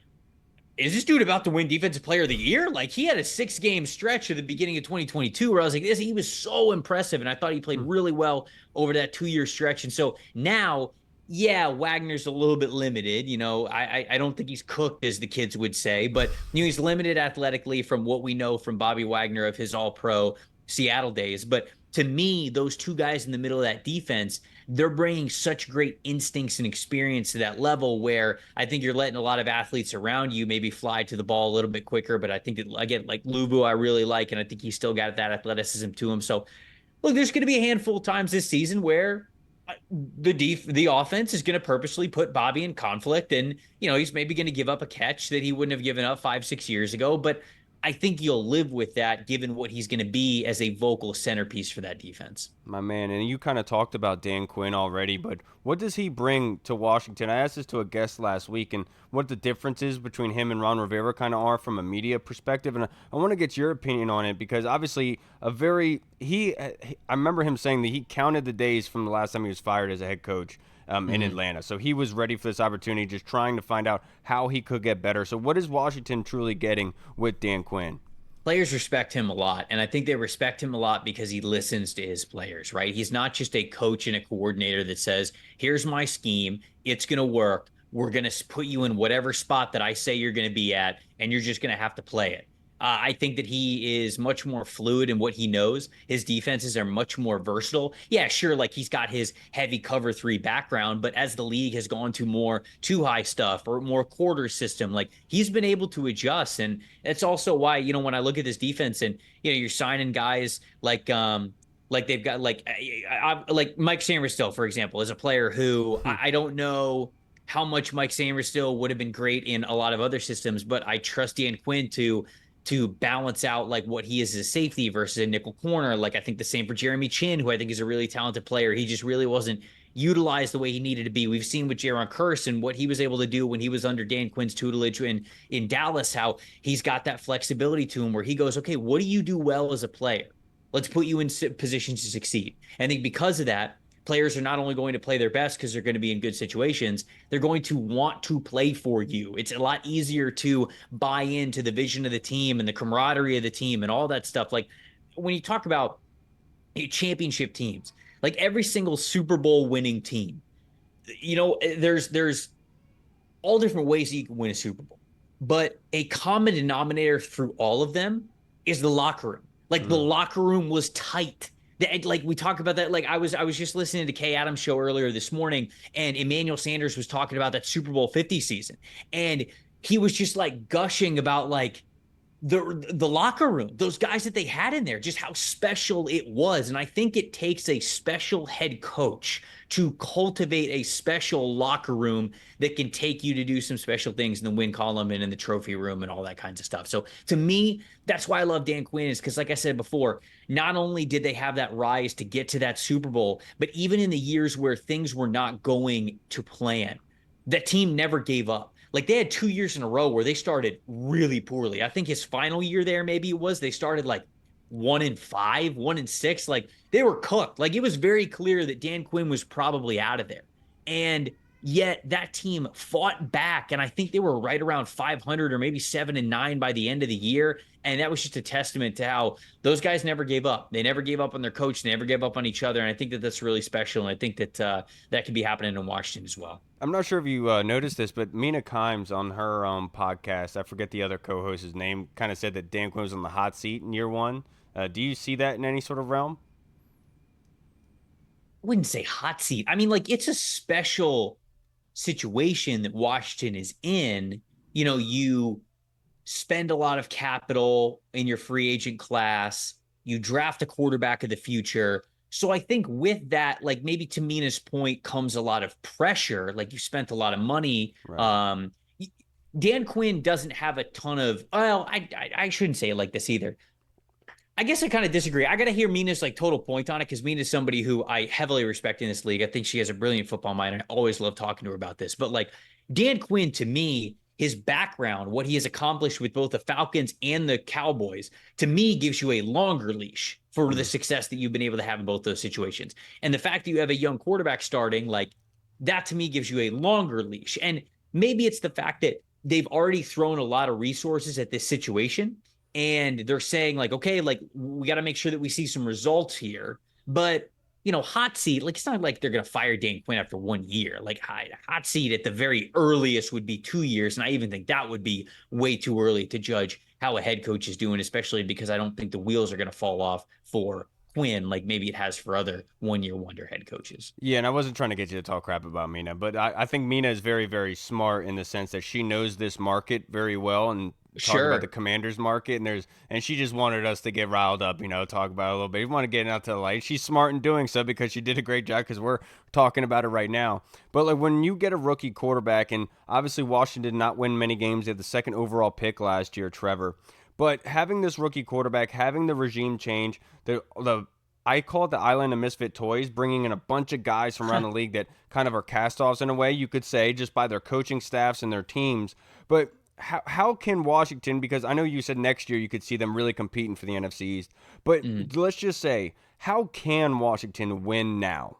is this dude about to win Defensive Player of the Year? Like, he had a 6-game stretch at the beginning of 2022 where I was like, he was so impressive. And I thought he played really well over that 2-year stretch. And so now, yeah, Wagner's a little bit limited. I don't think he's cooked, as the kids would say, but he's limited athletically from what we know from Bobby Wagner of his All-Pro Seattle days. But to me, those two guys in the middle of that defense, they're bringing such great instincts and experience to that level where I think you're letting a lot of athletes around you maybe fly to the ball a little bit quicker. But I think that, again, like Louvu, I really like, and I think he's still got that athleticism to him. So, look, there's going to be a handful of times this season where the offense is going to purposely put Bobby in conflict, and he's maybe going to give up a catch that he wouldn't have given up 5-6 years ago. But I think you'll live with that given what he's going to be as a vocal centerpiece for that defense. My man, and you kind of talked about Dan Quinn already, but what does he bring to Washington? I asked this to a guest last week, and what the differences between him and Ron Rivera kind of are from a media perspective, and I want to get your opinion on it, because obviously I remember him saying that he counted the days from the last time he was fired as a head coach in Atlanta. So he was ready for this opportunity, just trying to find out how he could get better. So what is Washington truly getting with Dan Quinn? Players respect him a lot, and I think they respect him a lot because he listens to his players, right? He's not just a coach and a coordinator that says, here's my scheme, it's going to work, we're going to put you in whatever spot that I say you're going to be at, and you're just going to have to play it. I think that he is much more fluid in what he knows. His defenses are much more versatile. Yeah, sure, like he's got his heavy cover 3 background, but as the league has gone to more 2-high stuff or more quarter system, like he's been able to adjust. And that's also why, when I look at this defense and, you're signing guys like they've got like Mike Sainristil, for example, is a player who I don't know how much Mike Sainristil would have been great in a lot of other systems, but I trust Dan Quinn to balance out like what he is as a safety versus a nickel corner. Like, I think the same for Jeremy Chin, who I think is a really talented player. He just really wasn't utilized the way he needed to be. We've seen with Jaron Curse and what he was able to do when he was under Dan Quinn's tutelage in Dallas, how he's got that flexibility to him where he goes, okay, what do you do well as a player? Let's put you in positions to succeed. And I think because of that, players are not only going to play their best because they're going to be in good situations, they're going to want to play for you. It's a lot easier to buy into the vision of the team and the camaraderie of the team and all that stuff. Like, when you talk about championship teams, like every single Super Bowl winning team, there's all different ways that you can win a Super Bowl. but a common denominator through all of them is the locker room. Like the locker room was tight. Like we talk about that. Like I was just listening to Kay Adams' show earlier this morning, and Emmanuel Sanders was talking about that Super Bowl 50 season, and he was just like gushing about like the locker room, those guys that they had in there, just how special it was. And I think it takes a special head coach to cultivate a special locker room that can take you to do some special things in the win column and in the trophy room and all that kinds of stuff. So to me, that's why I love Dan Quinn, is because, like I said before, not only did they have that rise to get to that Super Bowl, but even in the years where things were not going to plan, that team never gave up. Like they had 2 years in a row where they started really poorly. I think his final year there, maybe it was, they started like 1-5, 1-6. Like they were cooked. Like it was very clear that Dan Quinn was probably out of there. And yet that team fought back. And I think they were right around 500 or maybe 7-9 by the end of the year. And that was just a testament to how those guys never gave up. They never gave up on their coach. They never gave up on each other. And I think that that's really special. And I think that that could be happening in Washington as well. I'm not sure if you noticed this, but Mina Kimes on her podcast, I forget the other co-host's name, kind of said that Dan Quinn was on the hot seat in year one. Do you see that in any sort of realm? I wouldn't say hot seat. I mean, like it's a special situation that Washington is in. You know, you spend a lot of capital in your free agent class. You draft a quarterback of the future. So I think with that, like maybe to Mina's point, comes a lot of pressure. Like you spent a lot of money. Right. Dan Quinn doesn't have a ton of, well, I shouldn't say it like this either. I guess I kind of disagree. I got to hear Mina's like total point on it, because Mina's somebody who I heavily respect in this league. I think she has a brilliant football mind, and I always love talking to her about this. But like Dan Quinn, to me, his background, what he has accomplished with both the Falcons and the Cowboys, to me gives you a longer leash for the success that you've been able to have in both those situations. And the fact that you have a young quarterback starting, like that to me gives you a longer leash. And maybe it's the fact that they've already thrown a lot of resources at this situation, and they're saying like, okay, like we got to make sure that we see some results here. But you know, hot seat, like it's not like they're going to fire Dan Quinn after 1 year. Like hot seat at the very earliest would be 2 years. And I even think that would be way too early to judge how a head coach is doing, especially because I don't think the wheels are going to fall off for Quinn like maybe it has for other one-year wonder head coaches. Yeah, and I wasn't trying to get you to talk crap about Mina, but I think Mina is very, very smart in the sense that she knows this market very well and talk about the Commanders market, and she just wanted us to get riled up, talk about it a little bit. We want to get it out to the light. She's smart in doing so because she did a great job, because we're talking about it right now. But like when you get a rookie quarterback, and obviously Washington did not win many games, they had the second overall pick last year, Trevor. But having this rookie quarterback, having the regime change, I call it the island of misfit toys, bringing in a bunch of guys from around the league that kind of are cast-offs in a way, you could say, just by their coaching staffs and their teams. But how can Washington, because I know you said next year you could see them really competing for the NFC East, but let's just say, how can Washington win now?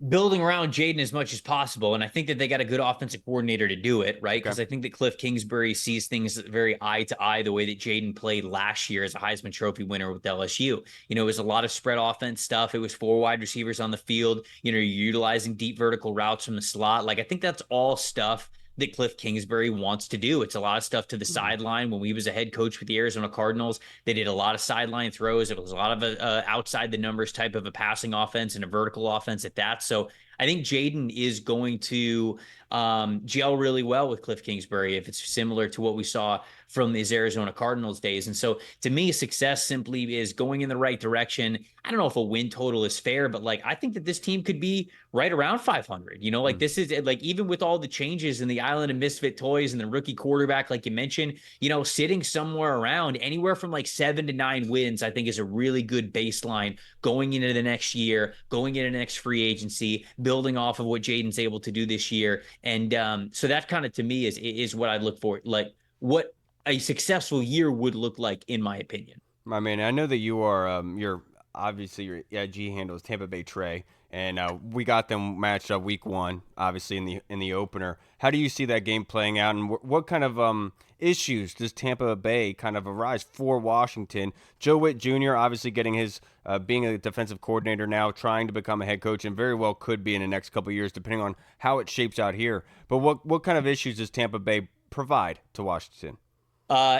Building around Jaden as much as possible. And I think that they got a good offensive coordinator to do it, right? Because I think that Cliff Kingsbury sees things very eye to eye the way that Jaden played last year as a Heisman Trophy winner with LSU. You know, it was a lot of spread offense stuff. It was 4 wide receivers on the field. You know, you're utilizing deep vertical routes from the slot. Like, I think that's all stuff that Cliff Kingsbury wants to do. It's a lot of stuff to the sideline. When we was a head coach with the Arizona Cardinals, they did a lot of sideline throws. It was a lot of outside the numbers type of a passing offense and a vertical offense at that. So I think Jaden is going to gel really well with Cliff Kingsbury if it's similar to what we saw from his Arizona Cardinals days. And so to me, success simply is going in the right direction. I don't know if a win total is fair, but like I think that this team could be right around 500. You know, like this is like, even with all the changes in the island of misfit toys and the rookie quarterback, like you mentioned, you know, sitting somewhere around anywhere from like 7 to 9 wins, I think is a really good baseline going into the next year, going into the next free agency, building off of what Jaden's able to do this year. And so that kind of to me is what I look for, like what a successful year would look like, in my opinion. My man, I know that you are you're obviously your IG handle is Tampa Bay Trey, and we got them matched up week 1, obviously in the opener. How do you see that game playing out, and what kind of issues does Tampa Bay kind of arise for Washington? Joe Witt Jr. obviously getting his being a defensive coordinator now, trying to become a head coach, and very well could be in the next couple of years, depending on how it shapes out here. But what kind of issues does Tampa Bay provide to Washington?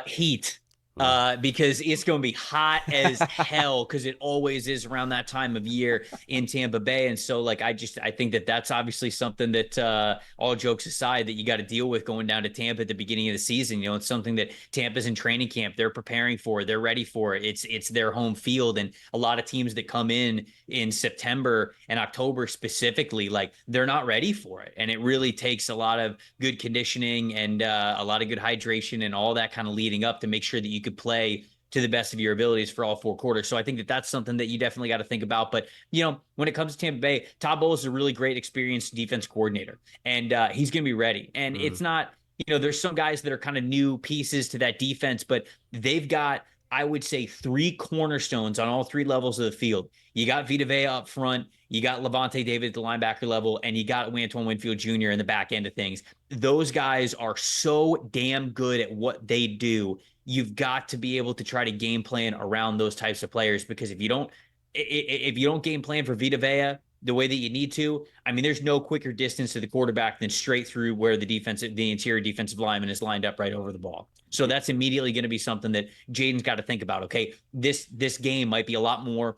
Heat. Because it's going to be hot as hell, because it always is around that time of year in Tampa Bay. And so, like, I think that's obviously something that, all jokes aside, that you got to deal with going down to Tampa at the beginning of the season. You know, it's something that Tampa's in training camp. They're preparing for, they're ready for it. It's their home field. And a lot of teams that come in September and October specifically, like, they're not ready for it. And it really takes a lot of good conditioning and a lot of good hydration and all that kind of leading up to make sure that you could play to the best of your abilities for all 4 quarters. So I think that that's something that you definitely got to think about. But, you know, when it comes to Tampa Bay, Todd Bowles is a really great experienced defense coordinator, and he's going to be ready. And it's not, you know, there's some guys that are kind of new pieces to that defense, but they've got, I would say, 3 cornerstones on all 3 levels of the field. You got Vita Vea up front, you got Levante David at the linebacker level, and you got Antoine Winfield Jr. in the back end of things. Those guys are so damn good at what they do. You've got to be able to try to game plan around those types of players, because if you don't game plan for Vita Vea the way that you need to, I mean, there's no quicker distance to the quarterback than straight through where the interior defensive lineman is lined up right over the ball. So that's immediately going to be something that Jaden's got to think about. Okay, this game might be a lot more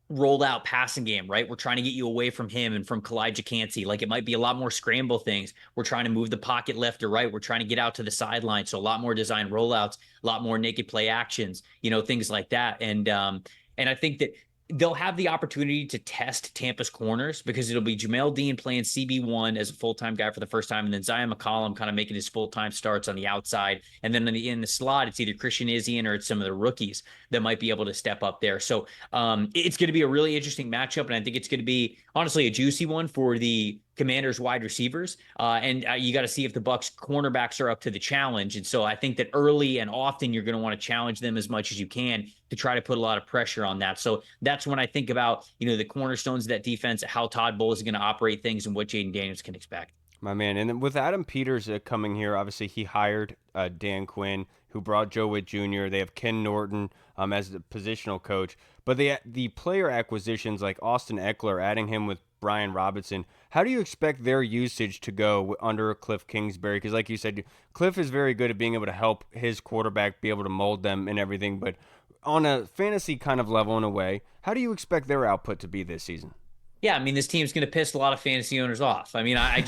rolled out passing game, right? We're trying to get you away from him and from Kalijah Cansey. Like, it might be a lot more scramble things. We're trying to move the pocket left or right. We're trying to get out to the sideline. So a lot more design rollouts, a lot more naked play actions, you know, things like that. And I think that they'll have the opportunity to test Tampa's corners, because it'll be Jamel Dean playing CB1 as a full-time guy for the first time, and then Zion McCollum kind of making his full-time starts on the outside. And then in the slot, it's either Christian Izzian or it's some of the rookies that might be able to step up there. So it's going to be a really interesting matchup, and I think it's going to be, honestly, a juicy one for the Commanders wide receivers. And you got to see if the Bucs cornerbacks are up to the challenge. And so I think that early and often you're going to want to challenge them as much as you can to try to put a lot of pressure on that. So that's when I think about, you know, the cornerstones of that defense, how Todd Bowles is going to operate things, and what Jaden Daniels can expect. My man. And then with Adam Peters coming here, obviously he hired Dan Quinn, who brought Joe Witt Jr. They have Ken Norton as the positional coach. But the player acquisitions like Austin Eckler, adding him with Brian Robinson, how do you expect their usage to go under Cliff Kingsbury? Because like you said, Cliff is very good at being able to help his quarterback be able to mold them and everything. But on a fantasy kind of level, in a way, how do you expect their output to be this season? Yeah, I mean, this team's going to piss a lot of fantasy owners off. I mean, I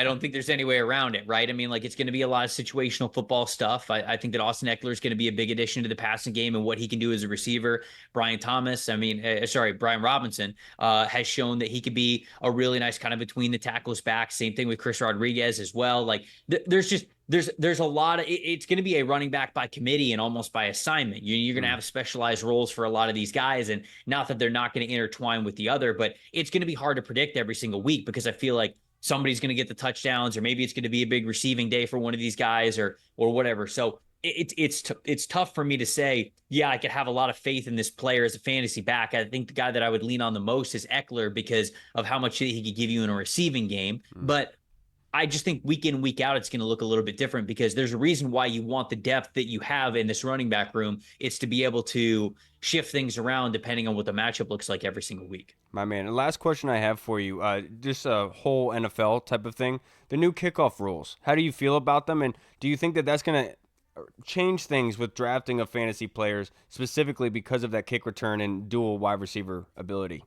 don't think there's any way around it, right? I mean, like, it's going to be a lot of situational football stuff. I think that Austin Eckler is going to be a big addition to the passing game and what he can do as a receiver. Brian Robinson has shown that he could be a really nice kind of between the tackles back. Same thing with Chris Rodriguez as well. Like, there's a lot of, it's going to be a running back by committee and almost by assignment. You're going to have specialized roles for a lot of these guys, and not that they're not going to intertwine with the other, but it's going to be hard to predict every single week, because I feel like somebody's going to get the touchdowns, or maybe it's going to be a big receiving day for one of these guys, or whatever. So it's tough for me to say, yeah, I could have a lot of faith in this player as a fantasy back. I think the guy that I would lean on the most is Eckler, because of how much he could give you in a receiving game. But I just think week in, week out, it's going to look a little bit different, because there's a reason why you want the depth that you have in this running back room. It's to be able to shift things around depending on what the matchup looks like every single week. My man, the last question I have for you, just a whole NFL type of thing, the new kickoff rules. How do you feel about them, and do you think that that's going to change things with drafting of fantasy players, specifically because of that kick return and dual wide receiver ability?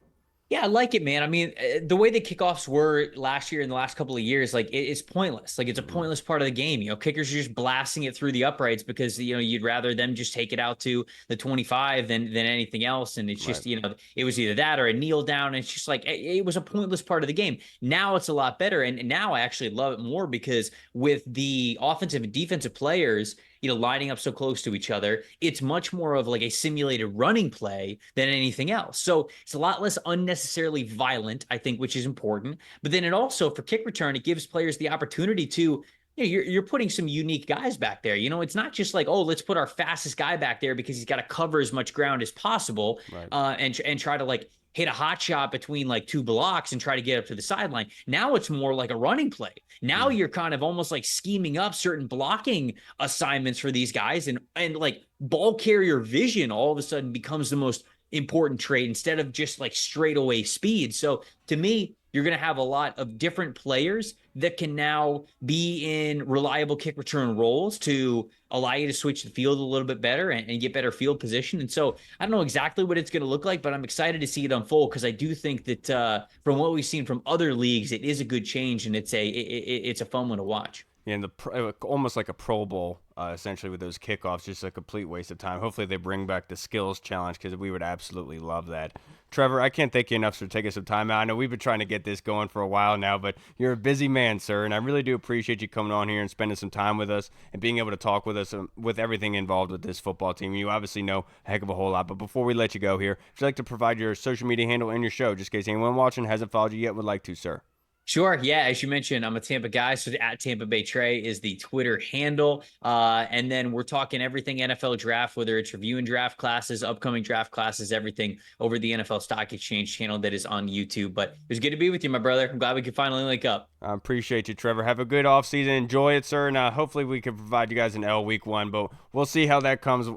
Yeah, I like it, man. I mean, the way the kickoffs were last year and the last couple of years, like, it's pointless. Like, it's a pointless part of the game. You know, kickers are just blasting it through the uprights because, you know, you'd rather them just take it out to the 25 than anything else. And it's just, you know, it was either that or a kneel down. And it's just like, it was a pointless part of the game. Now it's a lot better. And now I actually love it more, because with the offensive and defensive players, you know, lining up so close to each other, it's much more of like a simulated running play than anything else. So it's a lot less unnecessarily violent, I think, which is important. But then it also, for kick return, it gives players the opportunity to, you know, you're putting some unique guys back there. You know, it's not just like, oh, let's put our fastest guy back there because he's got to cover as much ground as possible, and try to like hit a hot shot between like 2 blocks and try to get up to the sideline. Now it's more like a running play. Now you're kind of almost like scheming up certain blocking assignments for these guys, and like ball carrier vision all of a sudden becomes the most important trait instead of just like straightaway speed. So to me, you're going to have a lot of different players that can now be in reliable kick return roles to allow you to switch the field a little bit better and get better field position. And so I don't know exactly what it's going to look like, but I'm excited to see it unfold because I do think that from what we've seen from other leagues, it is a good change and it's a fun one to watch. Yeah, and almost like a Pro Bowl, essentially, with those kickoffs, just a complete waste of time. Hopefully they bring back the skills challenge because we would absolutely love that. Trevor, I can't thank you enough for taking some time out. I know we've been trying to get this going for a while now, but you're a busy man, sir, and I really do appreciate you coming on here and spending some time with us and being able to talk with us with everything involved with this football team. You obviously know a heck of a whole lot, but before we let you go here, if you'd like to provide your social media handle and your show, just in case anyone watching hasn't followed you yet would like to, sir. Sure. Yeah. As you mentioned, I'm a Tampa guy. So at Tampa Bay Trey is the Twitter handle. And then we're talking everything NFL draft, whether it's reviewing draft classes, upcoming draft classes, everything over the NFL Stock Exchange channel that is on YouTube. But it was good to be with you, my brother. I'm glad we could finally link up. I appreciate you, Trevor. Have a good offseason. Enjoy it, sir. And hopefully we can provide you guys an L week 1, but we'll see how that comes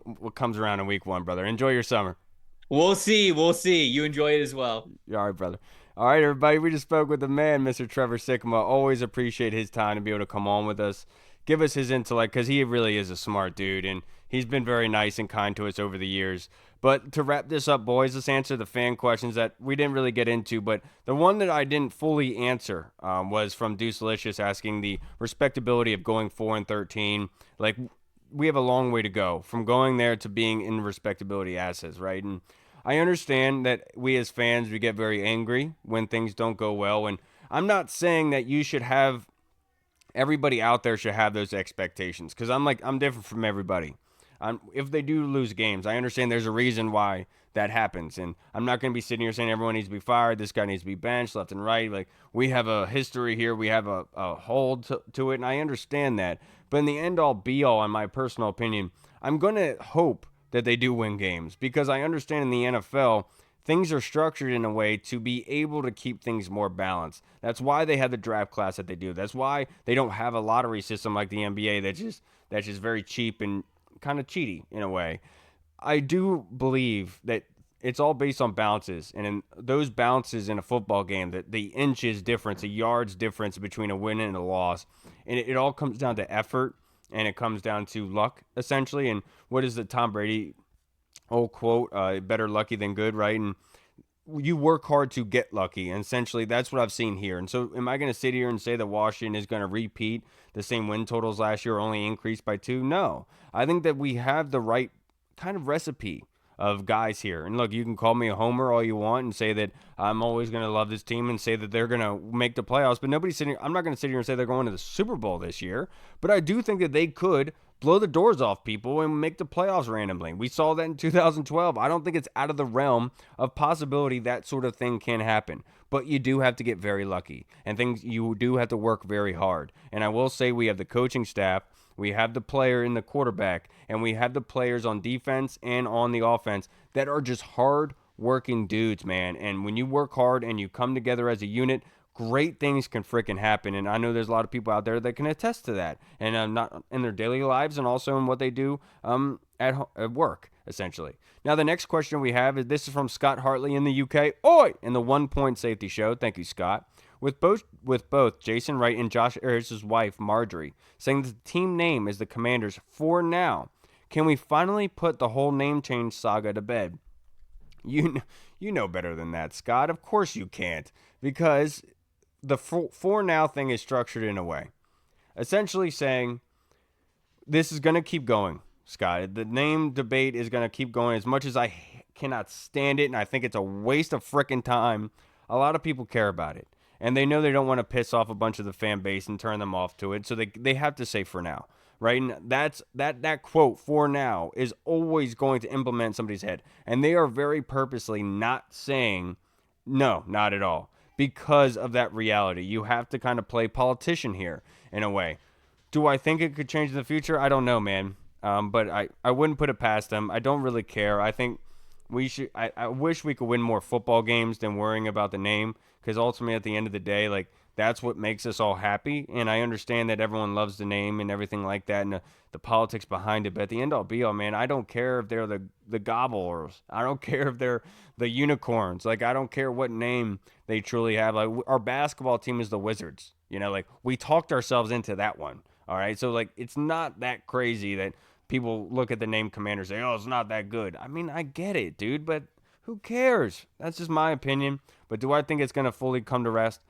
around in week 1, brother. Enjoy your summer. We'll see. We'll see. You enjoy it as well. All right, brother. All right, everybody, we just spoke with the man, Mr. Trevor Sikkema. Always appreciate his time to be able to come on with us, give us his intellect, because he really is a smart dude, and he's been very nice and kind to us over the years. But to wrap this up, boys, let's answer the fan questions that we didn't really get into, but the one that I didn't fully answer was from Deucelicious asking the respectability of going 4-13. Like, we have a long way to go from going there to being in respectability assets, right? And I understand that we as fans, we get very angry when things don't go well. And I'm not saying that you should have, everybody out there should have those expectations. Because I'm different from everybody. If they do lose games, I understand there's a reason why that happens. And I'm not going to be sitting here saying everyone needs to be fired. This guy needs to be benched left and right. Like, we have a history here. We have a hold to it. And I understand that. But in the end all be all, in my personal opinion, I'm going to hope that they do win games, because I understand in the NFL, things are structured in a way to be able to keep things more balanced. That's why they have the draft class that they do. That's why they don't have a lottery system like the NBA that's just very cheap and kind of cheaty in a way. I do believe that it's all based on bounces, and in those bounces in a football game, that the inches difference, the yards difference between a win and a loss, and it all comes down to effort. And it comes down to luck, essentially. And what is the Tom Brady old quote? Better lucky than good, right? And you work hard to get lucky. And essentially, that's what I've seen here. And so am I going to sit here and say that Washington is going to repeat the same win totals last year, or only increase by 2? No. I think that we have the right kind of recipe of guys here. And look, you can call me a homer all you want and say that I'm always going to love this team and say that they're going to make the playoffs, but nobody's sitting here. I'm not going to sit here and say they're going to the Super Bowl this year, but I do think that they could blow the doors off people and make the playoffs randomly. We saw that in 2012. I don't think it's out of the realm of possibility that sort of thing can happen, but you do have to get very lucky, and you do have to work very hard. And I will say we have the coaching staff, we have the player in the quarterback, and we have the players on defense and on the offense that are just hard-working dudes, man. And when you work hard and you come together as a unit, great things can freaking happen. And I know there's a lot of people out there that can attest to that, and not in their daily lives and also in what they do at work, essentially. Now, the next question we have is, this is from Scott Hartley in the UK. Oi! In the 1 Point Safety Show. Thank you, Scott. With both Jason Wright and Josh Harris's wife, Marjorie, saying that the team name is the Commanders for now, can we finally put the whole name change saga to bed? You know better than that, Scott. Of course you can't, because the for now thing is structured in a way, essentially saying this is going to keep going, Scott. The name debate is going to keep going. As much as I cannot stand it and I think it's a waste of frickin' time, a lot of people care about it. And they know they don't want to piss off a bunch of the fan base and turn them off to it. So they have to say for now, right? And that quote, for now, is always going to implement somebody's head. And they are very purposely not saying, no, not at all, because of that reality. You have to kind of play politician here in a way. Do I think it could change in the future? I don't know, man. But I wouldn't put it past them. I don't really care. I think we should. I wish we could win more football games than worrying about the name, because ultimately at the end of the day, like, that's what makes us all happy. And I understand that everyone loves the name and everything like that, and the politics behind it. But at the end all be all, man, I don't care if they're the gobblers. I don't care if they're the unicorns. Like, I don't care what name they truly have. Like, our basketball team is the Wizards. You know, like, we talked ourselves into that one. All right. So, like, it's not that crazy that people look at the name Commander and say, oh, it's not that good. I mean, I get it, dude, but who cares? That's just my opinion. But do I think it's going to fully come to rest?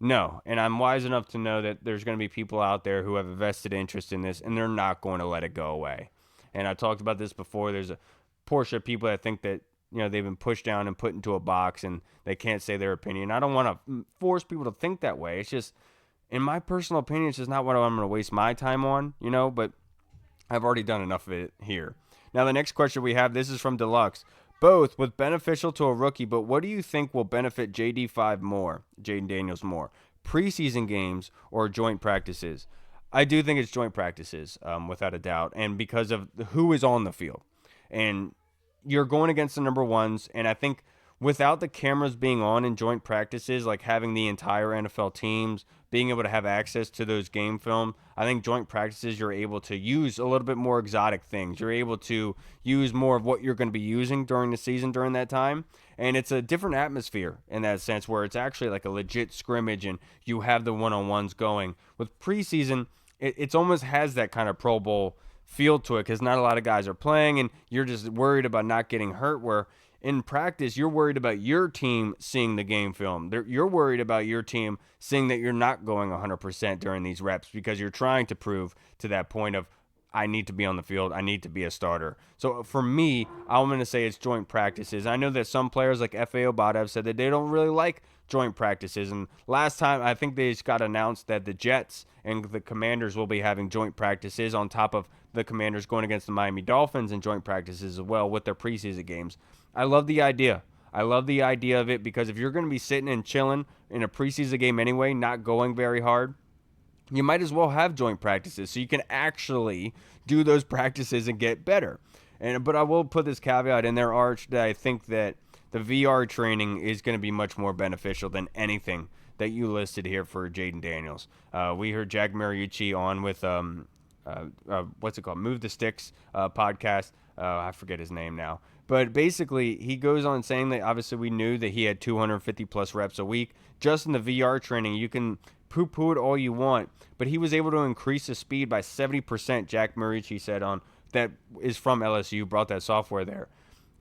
No. And I'm wise enough to know that there's going to be people out there who have a vested interest in this, and they're not going to let it go away. And I talked about this before. There's a portion of people that think that, you know, they've been pushed down and put into a box and they can't say their opinion. I don't want to force people to think that way. It's just, in my personal opinion, it's just not what I'm going to waste my time on, you know, but I've already done enough of it here. Now, the next question we have, this is from Deluxe. Both was beneficial to a rookie, but what do you think will benefit JD5 more, Jaden Daniels more, preseason games or joint practices? I do think it's joint practices, without a doubt, and because of who is on the field. And you're going against the number ones, and I think without the cameras being on in joint practices, like having the entire NFL teams being able to have access to those game film, I think joint practices, you're able to use a little bit more exotic things. You're able to use more of what you're going to be using during the season during that time. And it's a different atmosphere in that sense, where it's actually like a legit scrimmage and you have the one-on-ones going. With preseason, it's almost has that kind of Pro Bowl feel to it, because not a lot of guys are playing and you're just worried about not getting hurt, where in practice, you're worried about your team seeing the game film. You're worried about your team seeing that you're not going 100% during these reps, because you're trying to prove to that point of, I need to be on the field. I need to be a starter. So for me, I'm going to say it's joint practices. I know that some players like F.A. Obata have said that they don't really like joint practices. And last time, I think they just got announced that the Jets and the Commanders will be having joint practices on top of the Commanders going against the Miami Dolphins in joint practices as well with their preseason games. I love the idea. I love the idea of it, because if you're going to be sitting and chilling in a preseason game anyway, not going very hard, you might as well have joint practices so you can actually do those practices and get better. But I will put this caveat in there, Arch, that I think that the VR training is going to be much more beneficial than anything that you listed here for Jaden Daniels. We heard Jack Mariucci on with what's it called? Move the Sticks podcast. I forget his name now. But basically, he goes on saying that obviously we knew that he had 250 plus reps a week. Just in the VR training, you can poo-poo it all you want, but he was able to increase the speed by 70%, Jack Mariucci said, on that is from LSU, brought that software there.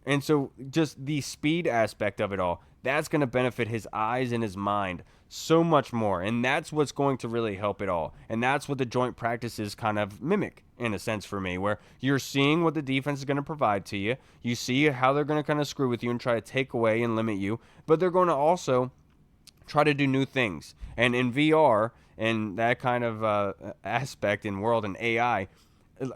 And so just the speed aspect of it all, that's going to benefit his eyes and his mind so much more. And that's what's going to really help it all. And that's what the joint practices kind of mimic, in a sense, for me, where you're seeing what the defense is going to provide to you. You see how they're going to kind of screw with you and try to take away and limit you. But they're going to also try to do new things. And in VR and that kind of aspect in world and AI,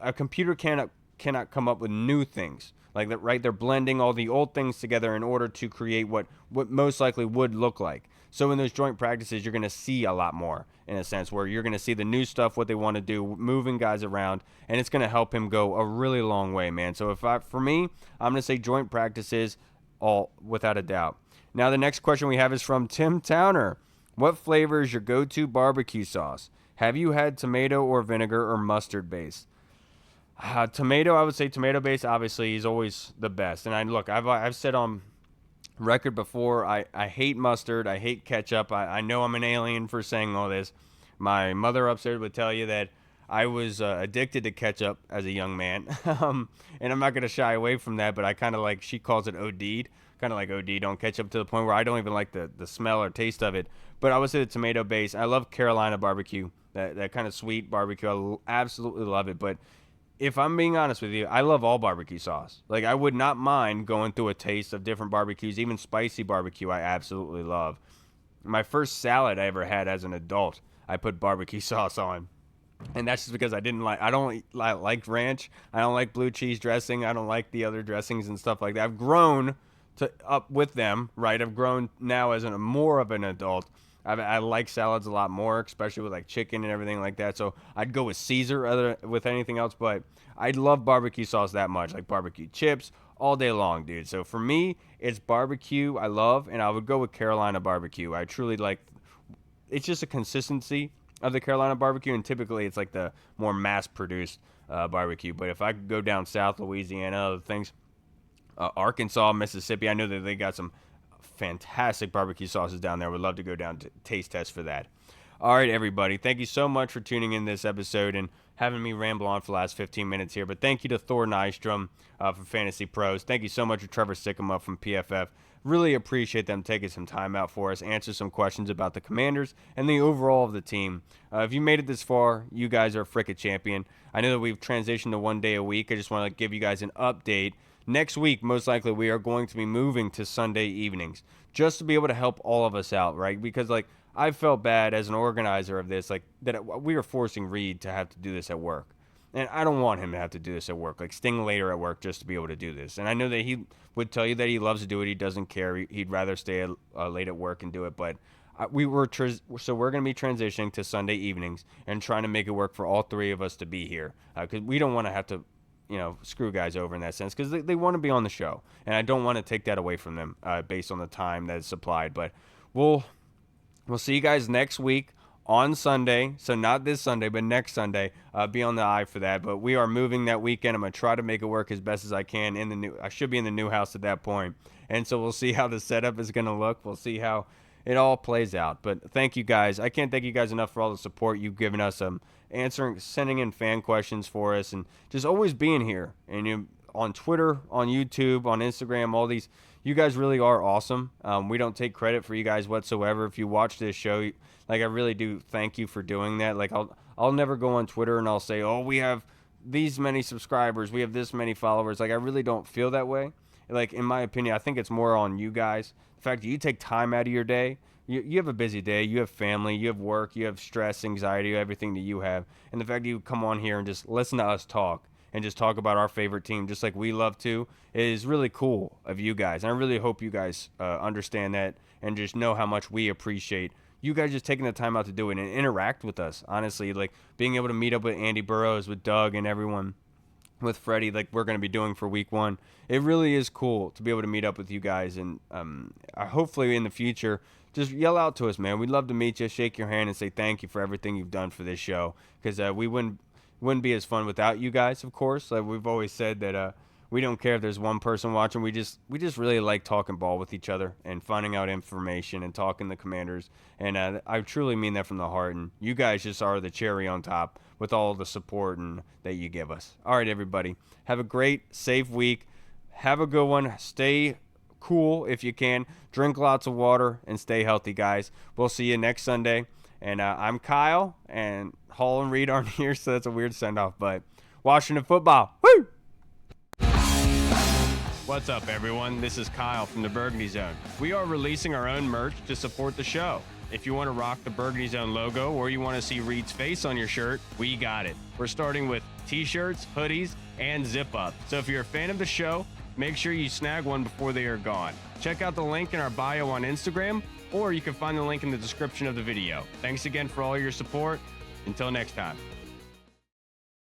a computer cannot come up with new things like that, right? They're blending all the old things together in order to create what most likely would look like. So in those joint practices, you're going to see a lot more, in a sense, where you're going to see the new stuff, what they want to do, moving guys around, and it's going to help him go a really long way, man. So for me, I'm going to say joint practices, all without a doubt. Now, the next question we have is from Tim Towner. What flavor is your go-to barbecue sauce? Have you had tomato or vinegar or mustard base? Tomato, I would say tomato base, obviously, is always the best. And I've said on record before, I hate mustard. I hate ketchup. I know I'm an alien for saying all this. My mother upstairs would tell you that I was addicted to ketchup as a young man. And I'm not going to shy away from that, but I kind of like, she calls it OD'd. Kind of like OD'd on ketchup to the point where I don't even like the smell or taste of it. But I would say the tomato base. I love Carolina barbecue, that kind of sweet barbecue. I absolutely love it. But if I'm being honest with you, I love all barbecue sauce. Like, I would not mind going through a taste of different barbecues, even spicy barbecue I absolutely love. My first salad I ever had as an adult, I put barbecue sauce on. And that's just because I don't like ranch. I don't like blue cheese dressing. I don't like the other dressings and stuff like that. I've grown up with them, right? I've grown now as more of an adult. I like salads a lot more, especially with like chicken and everything like that. So I'd go with Caesar with anything else, but I love barbecue sauce that much, like barbecue chips all day long, dude. So for me, it's barbecue I love, and I would go with Carolina barbecue. I truly like. it's just a consistency of the Carolina barbecue, and typically it's like the more mass-produced barbecue. But if I could go down south, Louisiana, other things, Arkansas, Mississippi, I know that they got some fantastic barbecue sauces down there. Would love to go down to taste test for that. All right, everybody. Thank you so much for tuning in this episode and having me ramble on for the last 15 minutes here. But thank you to Thor Nystrom for Fantasy Pros. Thank you so much to Trevor Sikkema from PFF. Really appreciate them taking some time out for us, answer some questions about the Commanders and the overall of the team. If you made it this far, you guys are a frickin' champion. I know that we've transitioned to 1 day a week. I just want to give you guys an update. Next week, most likely, we are going to be moving to Sunday evenings just to be able to help all of us out, right? Because, like, I felt bad as an organizer of this, like, that we were forcing Reed to have to do this at work. And I don't want him to have to do this at work, like sting later at work just to be able to do this. And I know that he would tell you that he loves to do it. He doesn't care. He'd rather stay late at work and do it. But so we're going to be transitioning to Sunday evenings and trying to make it work for all three of us to be here. Because we don't want to have to, screw guys over in that sense, because they want to be on the show. And I don't want to take that away from them based on the time that is supplied. But we'll see you guys next week on Sunday. So not this Sunday, but next Sunday. Be on the eye for that. But we are moving that weekend. I'm going to try to make it work as best as I can. I should be in the new house at that point. And so we'll see how the setup is going to look. We'll see how it all plays out. But thank you guys. I can't thank you guys enough for all the support you've given us, sending in fan questions for us, and just always being here. And on Twitter, on YouTube, on Instagram, all these, you guys really are awesome. We don't take credit for you guys whatsoever. If you watch this show, like, I really do thank you for doing that. Like, I'll never go on Twitter and I'll say, oh, we have these many subscribers, we have this many followers. Like, I really don't feel that way. Like, in my opinion, I think it's more on you guys. The fact that you take time out of your day. You have a busy day. You have family. You have work. You have stress, anxiety, everything that you have. And the fact that you come on here and just listen to us talk and just talk about our favorite team just like we love to is really cool of you guys. And I really hope you guys understand that and just know how much we appreciate you guys just taking the time out to do it and interact with us. Honestly, like being able to meet up with Andy Burrows, with Doug and everyone, with Freddie, like we're going to be doing for week 1. It really is cool to be able to meet up with you guys. And hopefully in the future, just yell out to us, man. We'd love to meet you, shake your hand, and say thank you for everything you've done for this show. Because we wouldn't be as fun without you guys, of course. Like we've always said that we don't care if there's one person watching. We just really like talking ball with each other and finding out information and talking the Commanders. And I truly mean that from the heart. And you guys just are the cherry on top with all the support that you give us. All right, everybody. Have a great, safe week. Have a good one. Stay cool if you can. Drink lots of water and stay healthy, guys. We'll see you next Sunday. And I'm Kyle, and Hall and Reed aren't here, so that's a weird send-off. But Washington football. Woo! What's up, everyone? This is Kyle from the Burgundy Zone. We are releasing our own merch to support the show. If you want to rock the Burgundy Zone logo or you want to see Reed's face on your shirt, we got it. We're starting with t-shirts, hoodies, and zip-up. So if you're a fan of the show, make sure you snag one before they are gone. Check out the link in our bio on Instagram, or you can find the link in the description of the video. Thanks again for all your support. Until next time.